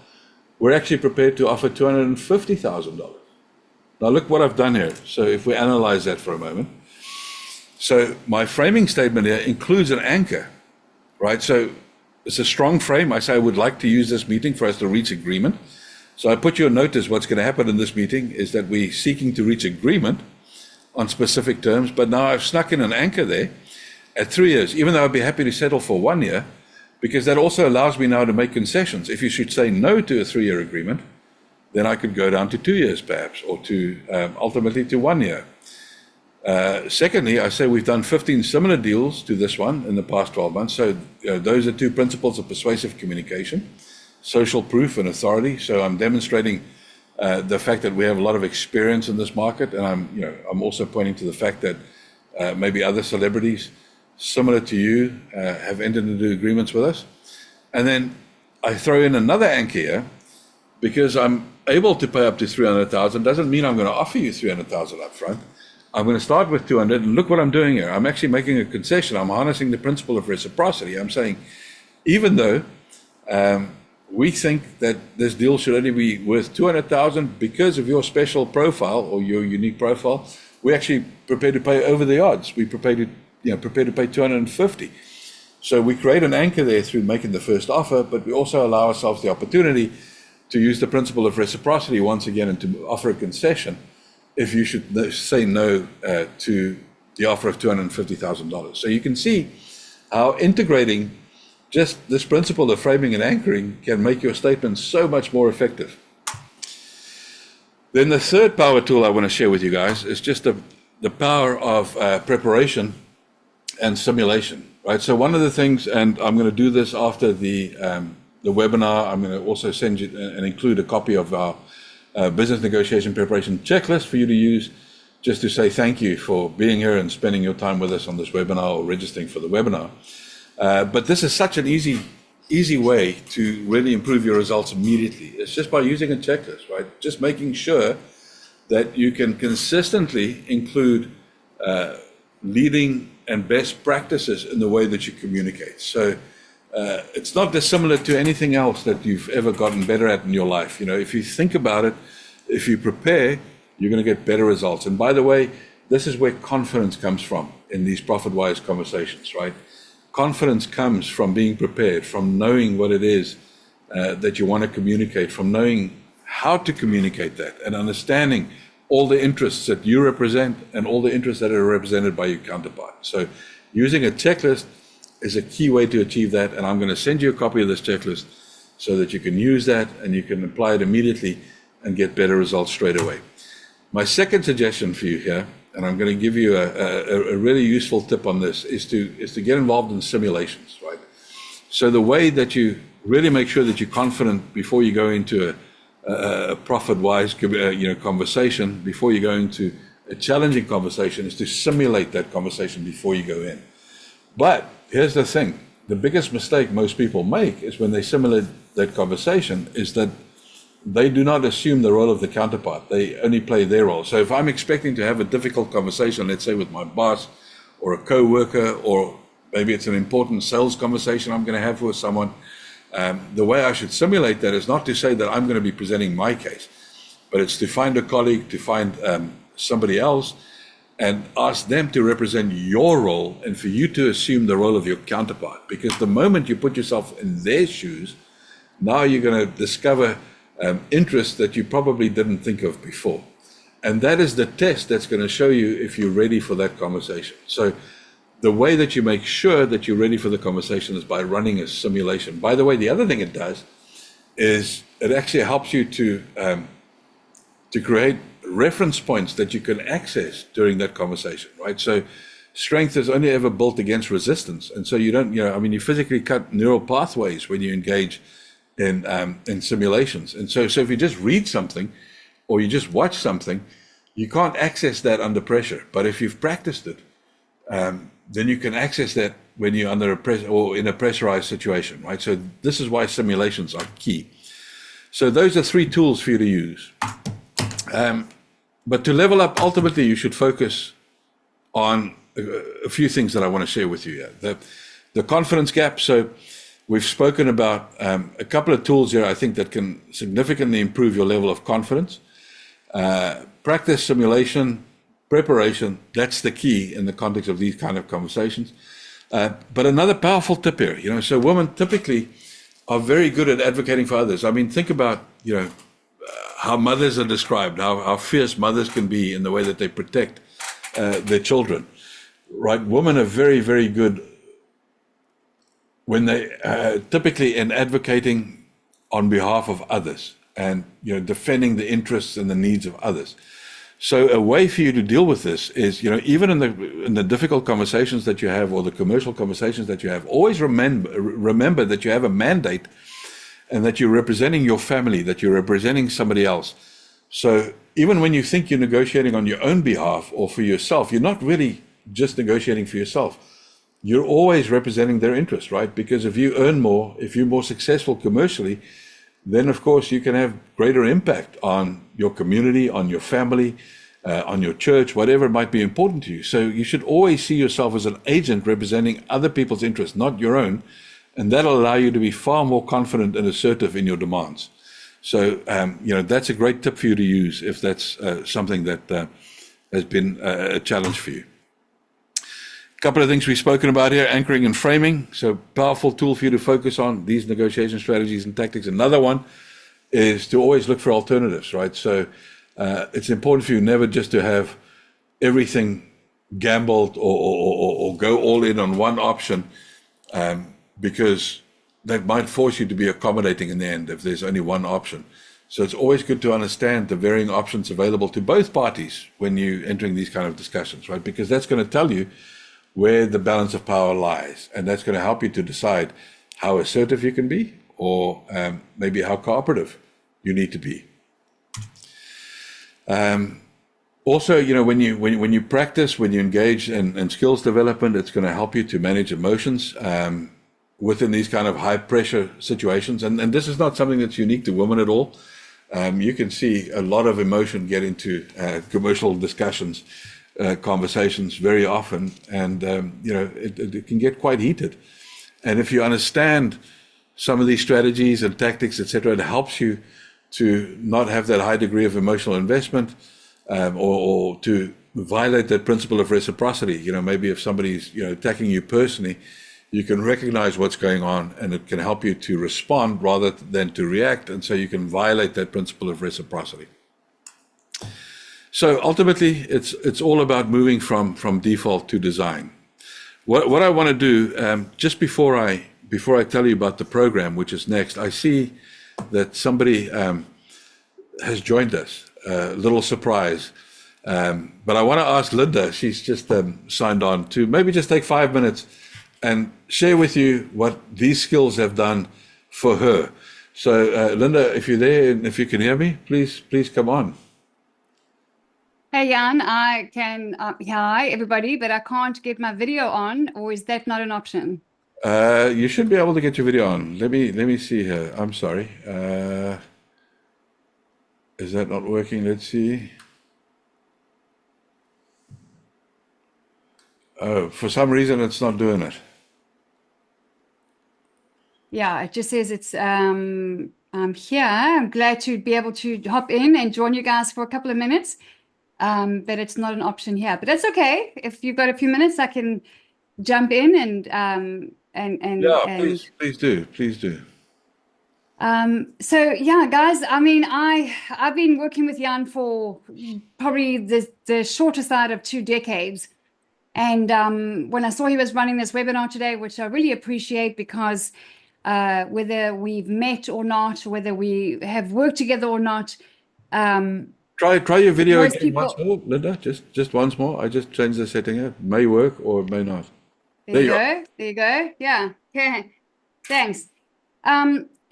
we're actually prepared to offer $250,000. Now look what I've done here. So if we analyze that for a moment. So my framing statement here includes an anchor, right? So it's a strong frame. I say I would like to use this meeting for us to reach agreement. So I put you on notice what's going to happen in this meeting is that we're seeking to reach agreement on specific terms, but now I've snuck in an anchor there at 3 years. Even though I'd be happy to settle for 1 year, because that also allows me now to make concessions. If you should say no to a 3-year agreement, then I could go down to 2 years perhaps, or to ultimately to 1 year. Secondly, I say we've done 15 similar deals to this one in the past 12 months. So those are 2 principles of persuasive communication, social proof and authority. So I'm demonstrating the fact that we have a lot of experience in this market, and I'm also pointing to the fact that maybe other celebrities similar to you have entered into agreements with us. And then I throw in another anchor here, because I'm able to pay up to 300,000 doesn't mean I'm going to offer you 300,000 up front. I'm going to start with 200, and look what I'm doing here. I'm actually making a concession. I'm harnessing the principle of reciprocity. I'm saying, even though we think that this deal should only be worth 200,000 because of your special profile or your unique profile, we're actually prepared to pay over the odds. We're prepared to pay 250. So we create an anchor there through making the first offer, but we also allow ourselves the opportunity to use the principle of reciprocity once again and to offer a concession if you should say no to the offer of $250,000. So you can see how integrating just this principle of framing and anchoring can make your statement so much more effective. Then the third power tool I want to share with you guys is just the power of preparation and simulation, right? So one of the things, and I'm going to do this after the webinar, I'm going to also send you and include a copy of our business negotiation preparation checklist for you to use, just to say thank you for being here and spending your time with us on this webinar or registering for the webinar. But this is such an easy way to really improve your results immediately. It's just by using a checklist, right? Just making sure that you can consistently include leading and best practices in the way that you communicate. So it's not dissimilar to anything else that you've ever gotten better at in your life. If you think about it, if you prepare, you're going to get better results. And by the way, this is where confidence comes from in these ProfitWise conversations, right? Confidence comes from being prepared, from knowing what it is that you want to communicate, from knowing how to communicate that, and understanding all the interests that you represent and all the interests that are represented by your counterpart. So using a checklist is a key way to achieve that, and I'm going to send you a copy of this checklist so that you can use that and you can apply it immediately and get better results straight away. My second suggestion for you here, and I'm going to give you a really useful tip on this, is to get involved in simulations, right? So the way that you really make sure that you're confident before you go into a ProfitWise conversation, before you go into a challenging conversation, is to simulate that conversation before you go in. But here's the thing. The biggest mistake most people make is when they simulate that conversation is that they do not assume the role of the counterpart. They only play their role. So if I'm expecting to have a difficult conversation, let's say with my boss or a co-worker, or maybe it's an important sales conversation I'm going to have with someone, the way I should simulate that is not to say that I'm going to be presenting my case, but it's to find a colleague, to find somebody else, and ask them to represent your role and for you to assume the role of your counterpart. Because the moment you put yourself in their shoes, now you're going to discover interests that you probably didn't think of before. And that is the test that's going to show you if you're ready for that conversation. So the way that you make sure that you're ready for the conversation is by running a simulation. By the way, the other thing it does is it actually helps you to create reference points that you can access during that conversation, right? So strength is only ever built against resistance. And so you don't, you physically cut neural pathways when you engage in simulations. And so if you just read something or you just watch something, you can't access that under pressure. But if you've practiced it, then you can access that when you're under a pressure or in a pressurized situation, right? So this is why simulations are key. So those are 3 tools for you to use. But to level up, ultimately, you should focus on a few things that I want to share with you here. The confidence gap. So we've spoken about a couple of tools here, I think, that can significantly improve your level of confidence. Practice, simulation, preparation, that's the key in the context of these kind of conversations. But another powerful tip here, so women typically are very good at advocating for others. I mean, think about, how mothers are described, how fierce mothers can be in the way that they protect their children, right? Women are very, very good when they typically in advocating on behalf of others and defending the interests and the needs of others. So a way for you to deal with this is, even in the difficult conversations that you have or the commercial conversations that you have, always remember that you have a mandate and that you're representing your family, that you're representing somebody else. So even when you think you're negotiating on your own behalf or for yourself, you're not really just negotiating for yourself. You're always representing their interest, right? Because if you earn more, if you're more successful commercially, then of course you can have greater impact on your community, on your family, on your church, whatever might be important to you. So you should always see yourself as an agent representing other people's interests, not your own. And that'll allow you to be far more confident and assertive in your demands. So, that's a great tip for you to use if that's something that has been a challenge for you. A couple of things we've spoken about here, anchoring and framing. So powerful tool for you to focus on these negotiation strategies and tactics. Another one is to always look for alternatives, right? So it's important for you never just to have everything gambled or go all in on one option, because that might force you to be accommodating in the end if there's only one option. So it's always good to understand the varying options available to both parties when you're entering these kind of discussions, right? Because that's going to tell you where the balance of power lies. And that's going to help you to decide how assertive you can be or maybe how cooperative you need to be. Also, when you practice, when you engage in skills development, it's going to help you to manage emotions within these kind of high pressure situations. And this is not something that's unique to women at all. You can see a lot of emotion get into commercial discussions, conversations very often, and it can get quite heated. And if you understand some of these strategies and tactics, etc., it helps you to not have that high degree of emotional investment, or to violate that principle of reciprocity. Maybe if somebody's attacking you personally, you can recognize what's going on, and it can help you to respond rather than to react, and so you can violate that principle of reciprocity. So ultimately, it's all about moving from default to design. What I want to do, just before I tell you about the program, which is next, I see that somebody has joined us. A little surprise. But I want to ask Linda, she's just signed on, to maybe just take 5 minutes and share with you what these skills have done for her. So Linda, if you're there and if you can hear me, please come on. Hey Jan, I can, hi everybody, but I can't get my video on, or is that not an option? You should be able to get your video on. Let me see here. I'm sorry. Is that not working? Let's see. Oh, for some reason it's not doing it. Yeah, it just says I'm here. I'm glad to be able to hop in and join you guys for a couple of minutes. But it's not an option here. But that's okay. If you've got a few minutes, I can jump in and Yeah, please do. So yeah, guys, I mean, I've been working with Jan for probably the shorter side of 2 decades. And when I saw he was running this webinar today, which I really appreciate, because whether we've met or not, whether we have worked together or not, Try your video most again once people, more, Linda. Just once more. I just changed the setting. It may work or it may not. there There you you are. go, there you go. Yeah, okay, thanks.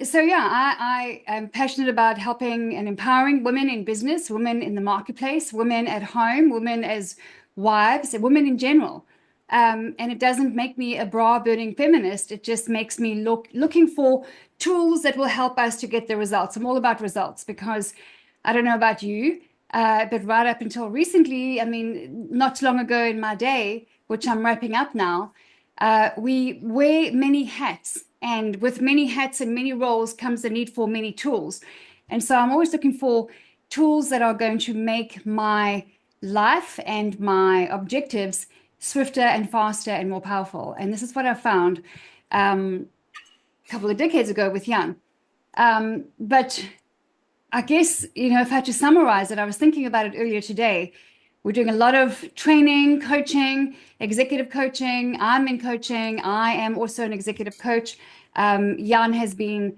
So yeah, I am passionate about helping and empowering women in business, women in the marketplace, women at home, women as wives, and women in general. And it doesn't make me a bra-burning feminist. It just makes me looking for tools that will help us to get the results. I'm all about results, because I don't know about you, but right up until recently, I mean, not too long ago in my day, which I'm wrapping up now, we wear many hats, and with many hats and many roles comes the need for many tools. And so I'm always looking for tools that are going to make my life and my objectives swifter and faster and more powerful. And this is what I found a couple of decades ago with Jan. But I guess, if I had to summarize it, I was thinking about it earlier today. We're doing a lot of training, coaching, executive coaching. I'm in coaching. I am also an executive coach. Jan has been,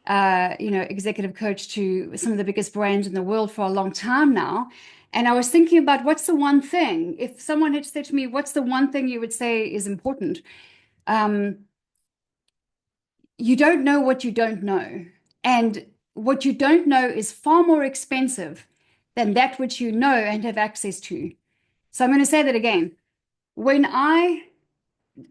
executive coach to some of the biggest brands in the world for a long time now. And I was thinking about what's the one thing, if someone had said to me, what's the one thing you would say is important? You don't know what you don't know. And what you don't know is far more expensive than that which you know and have access to. So I'm going to say that again. When I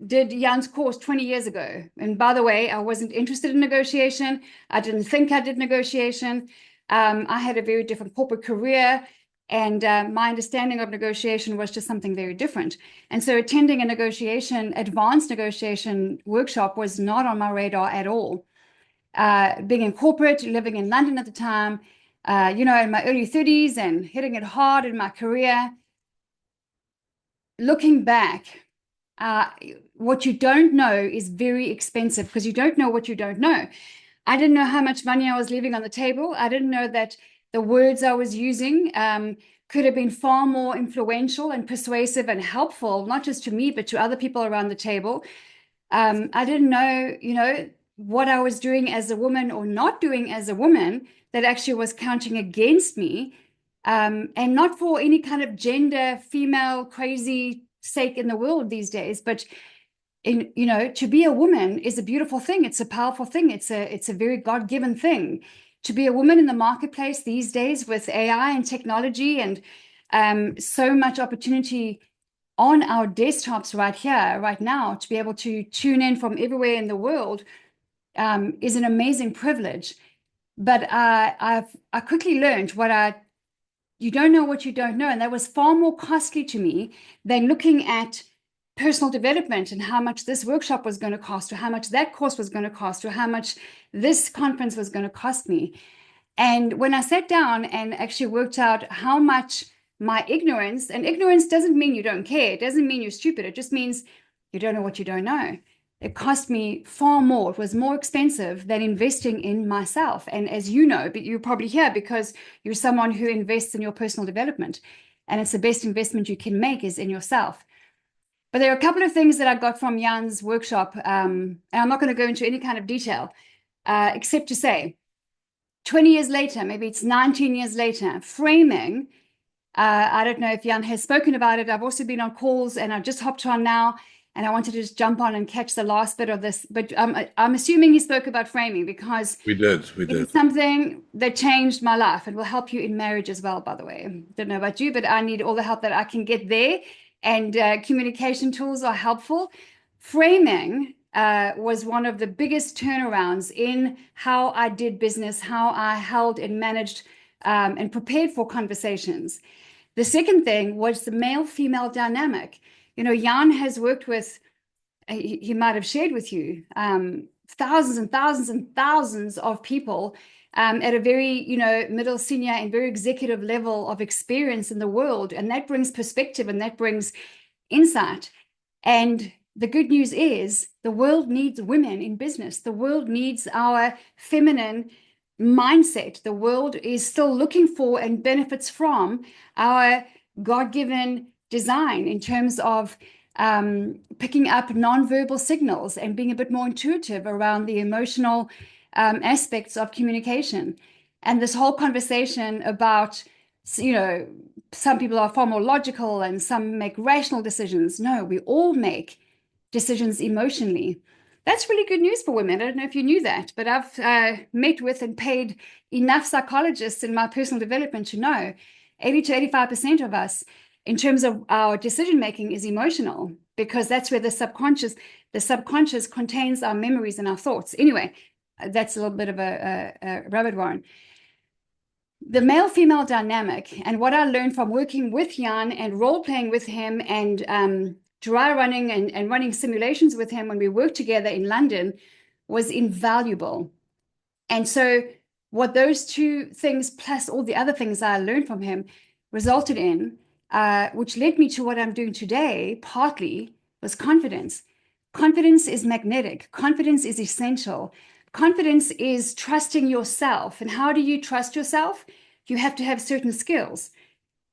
did Jan's course 20 years ago, and by the way, I wasn't interested in negotiation. I didn't think I did negotiation. I had a very different corporate career, and my understanding of negotiation was just something very different. And so attending a negotiation, advanced negotiation workshop was not on my radar at all. Being in corporate, living in London at the time, in my early 30s and hitting it hard in my career, looking back, what you don't know is very expensive because you don't know what you don't know. I didn't know how much money I was leaving on the table. I didn't know that the words I was using could have been far more influential and persuasive and helpful, not just to me, but to other people around the table. I didn't know, what I was doing as a woman or not doing as a woman that actually was counting against me. And not for any kind of gender, female, crazy sake in the world these days, but to be a woman is a beautiful thing. It's a powerful thing. It's a very God-given thing. To be a woman in the marketplace these days with AI and technology and so much opportunity on our desktops right here, right now, to be able to tune in from everywhere in the world is an amazing privilege. But I quickly learned you don't know what you don't know. And that was far more costly to me than looking at personal development and how much this workshop was going to cost, or how much that course was going to cost, or how much this conference was going to cost me. And when I sat down and actually worked out how much my ignorance, and ignorance doesn't mean you don't care. It doesn't mean you're stupid. It just means you don't know what you don't know. It cost me far more. It was more expensive than investing in myself. And as you know, but you're probably here because you're someone who invests in your personal development. And it's the best investment you can make is in yourself. But there are a couple of things that I got from Jan's workshop. And I'm not going to go into any kind of detail, except to say, 20 years later, maybe it's 19 years later, framing. I don't know if Jan has spoken about it. I've also been on calls and I've just hopped on now. And I wanted to just jump on and catch the last bit of this. But I'm assuming he spoke about framing because We did. it's something that changed my life and will help you in marriage as well, by the way. Don't know about you, but I need all the help that I can get there. And communication tools are helpful. Framing was one of the biggest turnarounds in how I did business, how I held and managed and prepared for conversations. The second thing was the male-female dynamic. Jan has worked with, he might have shared with you, thousands and thousands and thousands of people at a very, middle, senior, and very executive level of experience in the world. And that brings perspective and that brings insight. And the good news is the world needs women in business. The world needs our feminine mindset. The world is still looking for and benefits from our God-given design in terms of picking up nonverbal signals and being a bit more intuitive around the emotional aspects of communication. And this whole conversation about, some people are far more logical and some make rational decisions. No, we all make decisions emotionally. That's really good news for women. I don't know if you knew that, but I've met with and paid enough psychologists in my personal development to know 80 to 85% of us, in terms of our decision making, is emotional, because that's where the subconscious contains our memories and our thoughts. Anyway, that's a little bit of a rabbit warren. The male-female dynamic, and what I learned from working with Jan and role-playing with him and dry running and running simulations with him when we worked together in London, was invaluable. And so what those two things, plus all the other things I learned from him, resulted in, which led me to what I'm doing today, partly, was confidence. Confidence is magnetic. Confidence is essential. Confidence is trusting yourself. And how do you trust yourself? You have to have certain skills.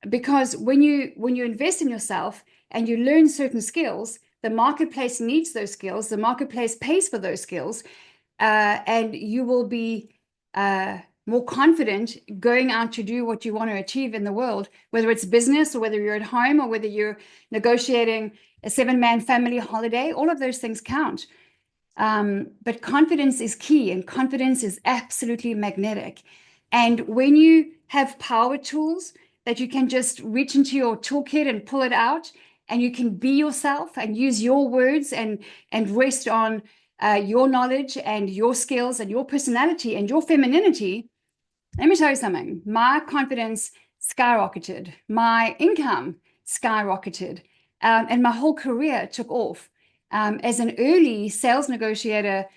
because when you invest in yourself and you learn certain skills, the marketplace needs those skills, the marketplace pays for those skills, and you will be more confident going out to do what you want to achieve in the world, whether it's business or whether you're at home or whether you're negotiating a 7-man family holiday. All of those things count. But confidence is key, and confidence is absolutely magnetic. And when you have power tools that you can just reach into your toolkit and pull it out, and you can be yourself and use your words and rest on your knowledge and your skills and your personality and your femininity, let me tell you something. My confidence skyrocketed, my income skyrocketed, and my whole career took off. As an early sales negotiator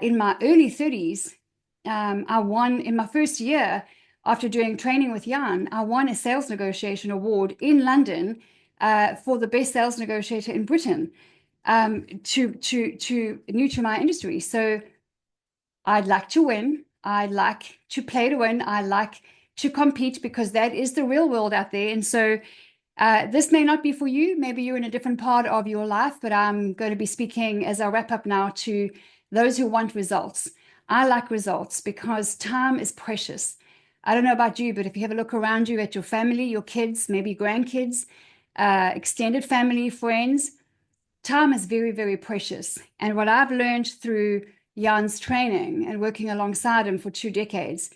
in my early 30s, I won in my first year after doing training with Jan, I won a sales negotiation award in London for the best sales negotiator in Britain, new to my industry. So I'd like to win. I like to play to win. I like to compete, because that is the real world out there. And so this may not be for you. Maybe you're in a different part of your life, but I'm going to be speaking as I wrap up now to those who want results. I like results because time is precious. I don't know about you, but if you have a look around you at your family, your kids, maybe grandkids, extended family, friends, time is very, very precious. And what I've learned through Jan's training and working alongside him for 2 decades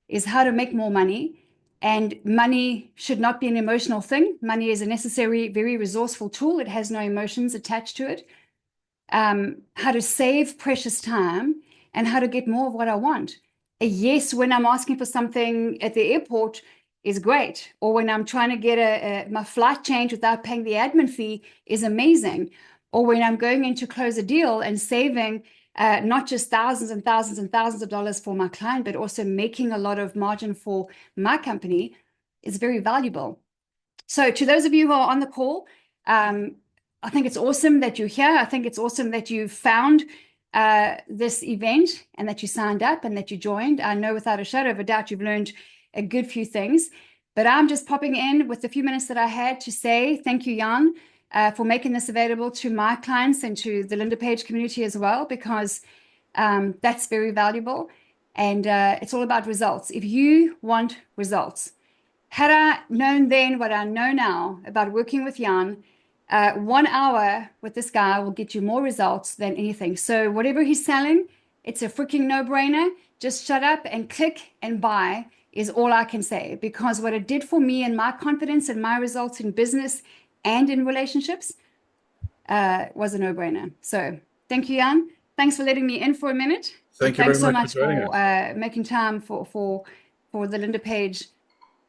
is how to make more money. And money should not be an emotional thing. Money is a necessary, very resourceful tool. It has no emotions attached to it. How to save precious time and how to get more of what I want. A yes when I'm asking for something at the airport is great. Or when I'm trying to get my flight change without paying the admin fee is amazing. Or when I'm going in to close a deal and saving not just thousands and thousands and thousands of dollars for my client, but also making a lot of margin for my company is very valuable. So to those of you who are on the call, I think it's awesome that you're here. I think it's awesome that you found this event and that you signed up and that you joined. I know without a shadow of a doubt you've learned a good few things, but I'm just popping in with the few minutes that I had to say thank you, Jan, for making this available to my clients and to the Linda Page community as well, because that's very valuable. And it's all about results. If you want results, had I known then what I know now about working with Jan, 1 hour with this guy will get you more results than anything. So whatever he's selling, it's a freaking no-brainer. Just shut up and click and buy is all I can say, because what it did for me and my confidence and my results in business and in relationships was a no-brainer. So thank you, Jan. Thanks for letting me in for a minute. Thank you Thanks very so much for joining much for making time for the Linda Page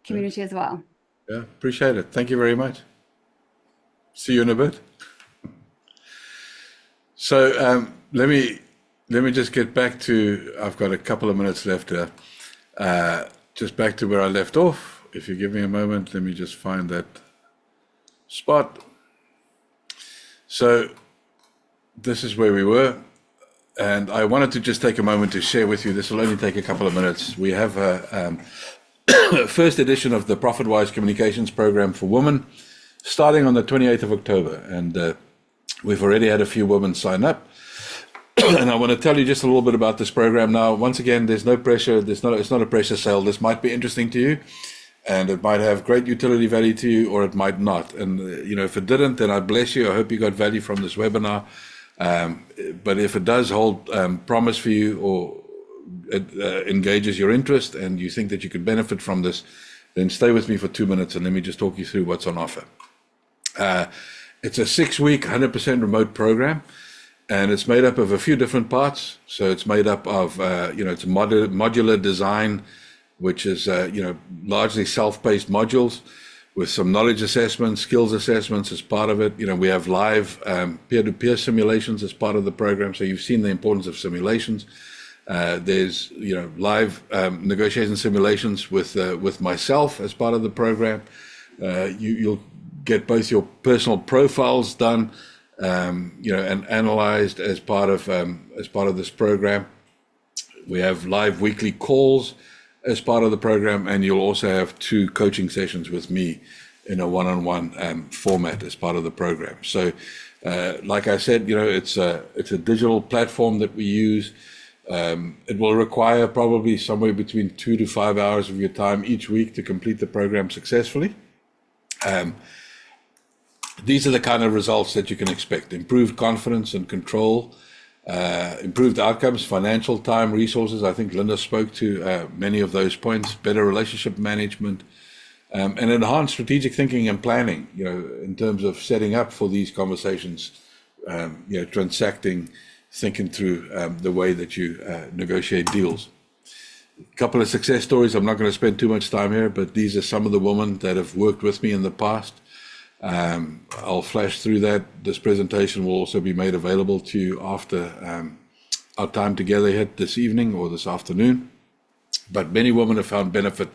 community as well. Yeah, appreciate it. Thank you very much. See you in a bit. So let me just get back to, I've got a couple of minutes left here. Just back to where I left off. If you give me a moment, let me just find that spot. So this is where we were. And I wanted to just take a moment to share with you. This will only take a couple of minutes. We have a first edition of the ProfitWise Communications Program for Women, starting on the 28th of October. And we've already had a few women sign up. And I want to tell you just a little bit about this program now. Once again, there's no pressure. It's not a pressure sale. This might be interesting to you, and it might have great utility value to you, or it might not. And if it didn't, then I bless you. I hope you got value from this webinar. But if it does hold promise for you, or it engages your interest, and you think that you could benefit from this, then stay with me for 2 minutes and let me just talk you through what's on offer. It's a 6-week, 100% remote program, and it's made up of a few different parts. So it's made up of, it's a modular design, which is, largely self-paced modules with some knowledge assessments, skills assessments as part of it. We have live peer-to-peer simulations as part of the program. So you've seen the importance of simulations. There's, live negotiation simulations with myself as part of the program. You'll get both your personal profiles done, and analyzed as part of this program. We have live weekly calls as part of the program, and you'll also have 2 coaching sessions with me in a one-on-one format as part of the program. So, like I said, it's a digital platform that we use. It will require probably somewhere between 2 to 5 hours of your time each week to complete the program successfully. These are the kind of results that you can expect: improved confidence and control, improved outcomes, financial, time, resources. I think Linda spoke to many of those points. Better relationship management, and enhanced strategic thinking and planning, in terms of setting up for these conversations, transacting, thinking through the way that you negotiate deals. A couple of success stories. I'm not going to spend too much time here, but these are some of the women that have worked with me in the past. I'll flash through that. This presentation will also be made available to you after our time together here this evening or this afternoon. But many women have found benefit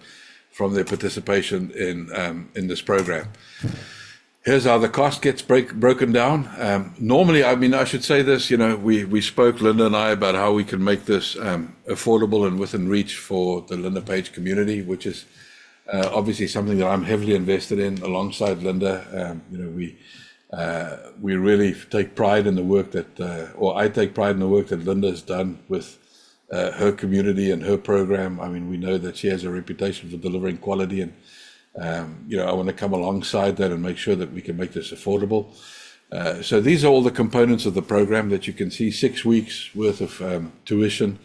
from their participation in this program. Here's how the cost gets broken down. Normally, I should say this, we spoke, Linda and I, about how we can make this affordable and within reach for the Linda Page community, which is obviously something that I'm heavily invested in alongside Linda. We really take pride in the work that, or I take pride in the work that Linda has done with her community and her program. We know that she has a reputation for delivering quality, and I want to come alongside that and make sure that we can make this affordable. So these are all the components of the program that you can see: 6 weeks worth of tuition,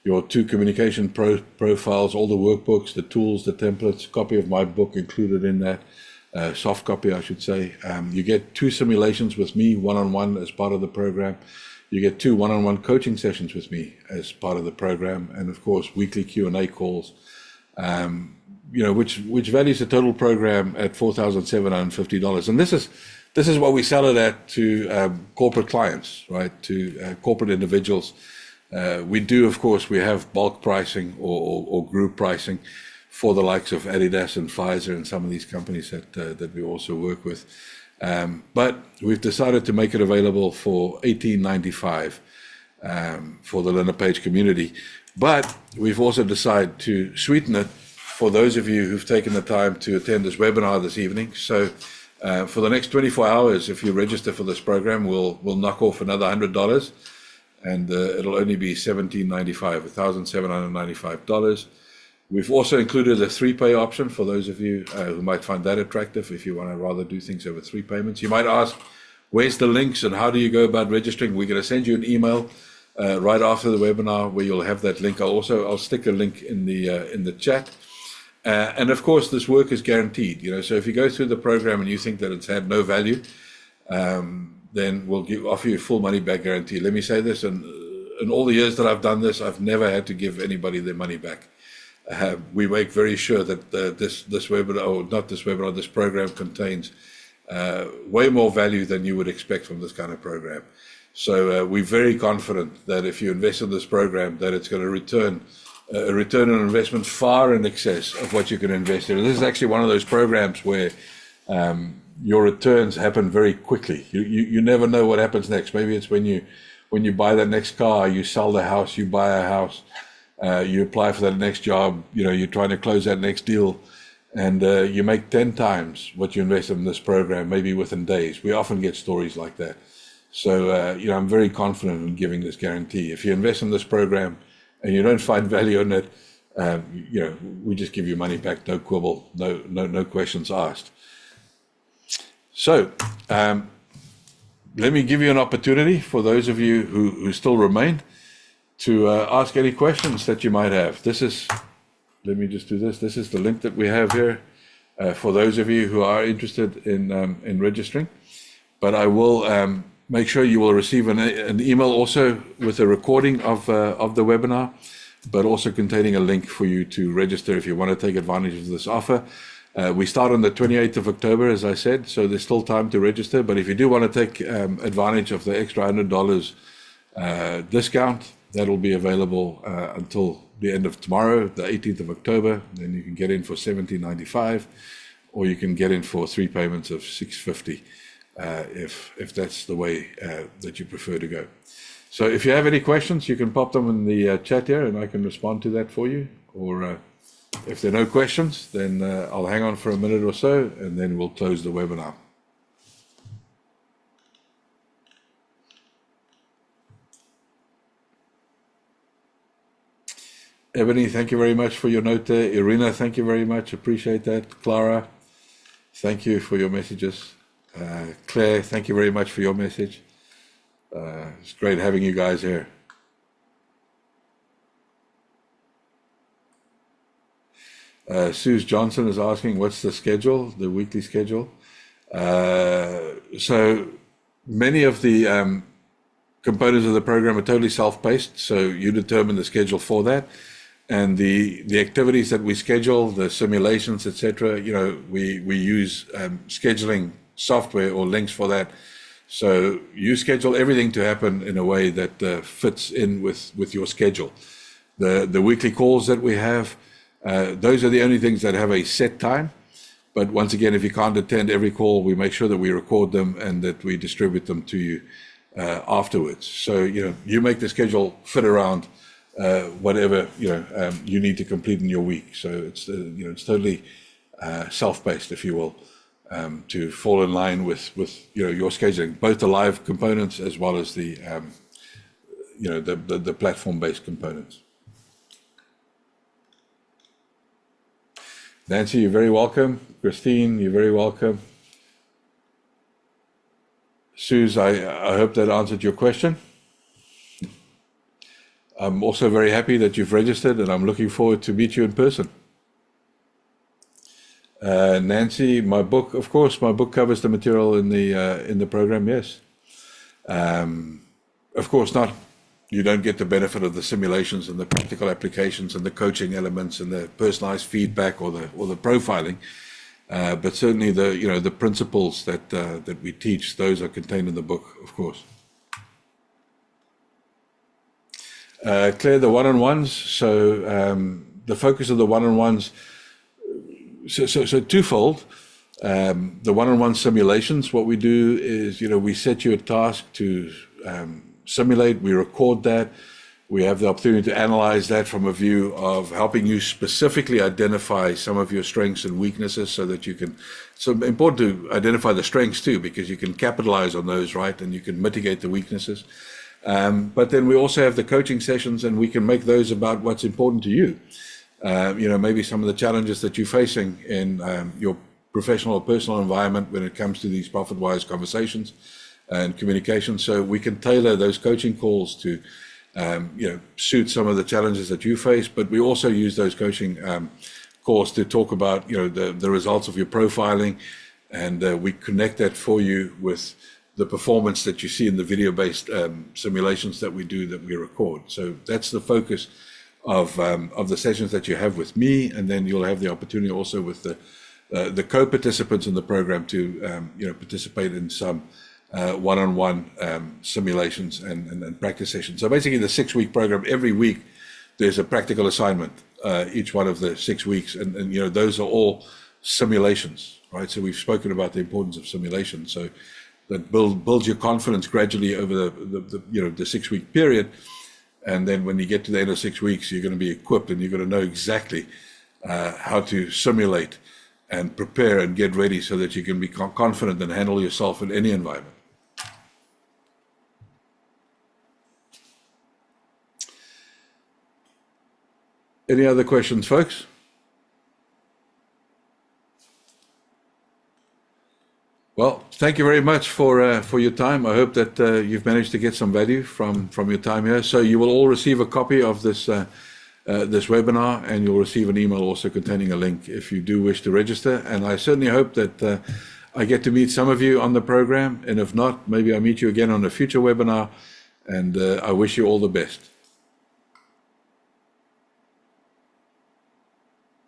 your 2 communication profiles, all the workbooks, the tools, the templates, copy of my book included in that, soft copy, I should say. You get 2 simulations with me, one-on-one, as part of the program. You get 2 one-on-one coaching sessions with me as part of the program, and of course, weekly Q&A calls, which values the total program at $4,750. And this is what we sell it at to corporate clients, right? To corporate individuals. We do, of course, we have bulk pricing or group pricing for the likes of Adidas and Pfizer and some of these companies that we also work with. But we've decided to make it available for $18.95 for the Linda Page community. But we've also decided to sweeten it for those of you who've taken the time to attend this webinar this evening. So for the next 24 hours, if you register for this program, we'll knock off another $100. And it'll only be $1,795, $1,795. We've also included a 3-pay option for those of you who might find that attractive, if you want to rather do things over 3 payments. You might ask, where's the links and how do you go about registering? We're going to send you an email right after the webinar where you'll have that link. I'll stick a link in the chat. And of course, this work is guaranteed. So if you go through the program and you think that it's had no value, then we'll offer you a full money back guarantee. Let me say this, and in all the years that I've done this, I've never had to give anybody their money back. We make very sure that this webinar, or not this webinar, this program contains way more value than you would expect from this kind of program. So we're very confident that if you invest in this program, that it's going to return a return on investment far in excess of what you can invest in. And this is actually one of those programs where your returns happen very quickly. You never know what happens next. Maybe it's when you buy that next car, you sell the house, you buy a house, you apply for that next job, you're trying to close that next deal, and you make 10 times what you invest in this program, maybe within days. We often get stories like that. So, I'm very confident in giving this guarantee. If you invest in this program and you don't find value in it, we just give you money back, no quibble, no questions asked. So, let me give you an opportunity for those of you who still remain to ask any questions that you might have. Let me just do this. This is the link that we have here for those of you who are interested in registering. But I will make sure you will receive an email also with a recording of the webinar, but also containing a link for you to register if you want to take advantage of this offer. We start on the 28th of October, as I said, so there's still time to register. But if you do want to take advantage of the extra $100 discount, that'll be available until the end of tomorrow, the 18th of October. Then you can get in for $17.95, or you can get in for 3 payments of $650 if that's the way that you prefer to go. So if you have any questions, you can pop them in the chat here, and I can respond to that for you. Or If there are no questions, then I'll hang on for a minute or so, and then we'll close the webinar. Ebony, thank you very much for your note there. Irina, thank you very much. Appreciate that. Clara, thank you for your messages. Claire, thank you very much for your message. It's great having you guys here. Suze Johnson is asking, what's the schedule, the weekly schedule? So many of the components of the program are totally self-paced, so you determine the schedule for that. And the activities that we schedule, the simulations, etc., we use scheduling software or links for that. So you schedule everything to happen in a way that fits in with your schedule. The weekly calls that we have, those are the only things that have a set time. But once again, if you can't attend every call, we make sure that we record them and that we distribute them to you afterwards. So you make the schedule fit around whatever you need to complete in your week. So it's it's totally self-paced, if you will, to fall in line with your scheduling, both the live components as well as the the platform-based components. Nancy, you're very welcome. Christine, you're very welcome. Suze, I hope that answered your question. I'm also very happy that you've registered, and I'm looking forward to meet you in person. Nancy, my book, of course, my book covers the material in the program. Yes, of course not. You don't get the benefit of the simulations and the practical applications and the coaching elements and the personalized feedback or the profiling, but certainly the principles that we teach, those are contained in the book, of course. Claire, the one-on-ones. So the focus of the one-on-ones. So twofold. The one-on-one simulations. What we do is, we set you a task to simulate. We record that. We have the opportunity to analyze that from a view of helping you specifically identify some of your strengths and weaknesses, so that you can. It's important to identify the strengths too, because you can capitalize on those, right, and you can mitigate the weaknesses. But then we also have the coaching sessions, and we can make those about what's important to you. Maybe some of the challenges that you're facing in your professional or personal environment when it comes to these ProfitWise conversations and communication. So we can tailor those coaching calls to, suit some of the challenges that you face. But we also use those coaching calls to talk about, the results of your profiling, and we connect that for you with the performance that you see in the video-based simulations that we do, that we record. So that's the focus of the sessions that you have with me, and then you'll have the opportunity also with the co-participants in the program to participate in some one-on-one simulations and practice sessions. So basically, the 6-week program, every week there's a practical assignment each one of the 6 weeks, and those are all simulations, right? So we've spoken about the importance of simulation. So that builds your confidence gradually over the 6-week period. And then when you get to the end of 6 weeks, you're going to be equipped, and you're going to know exactly how to simulate and prepare and get ready so that you can be confident and handle yourself in any environment. Any other questions, folks? Well, thank you very much for your time. I hope that you've managed to get some value from your time here. So you will all receive a copy of this this webinar, and you'll receive an email also containing a link if you do wish to register. And I certainly hope that I get to meet some of you on the program, and if not, maybe I meet you again on a future webinar. And I wish you all the best.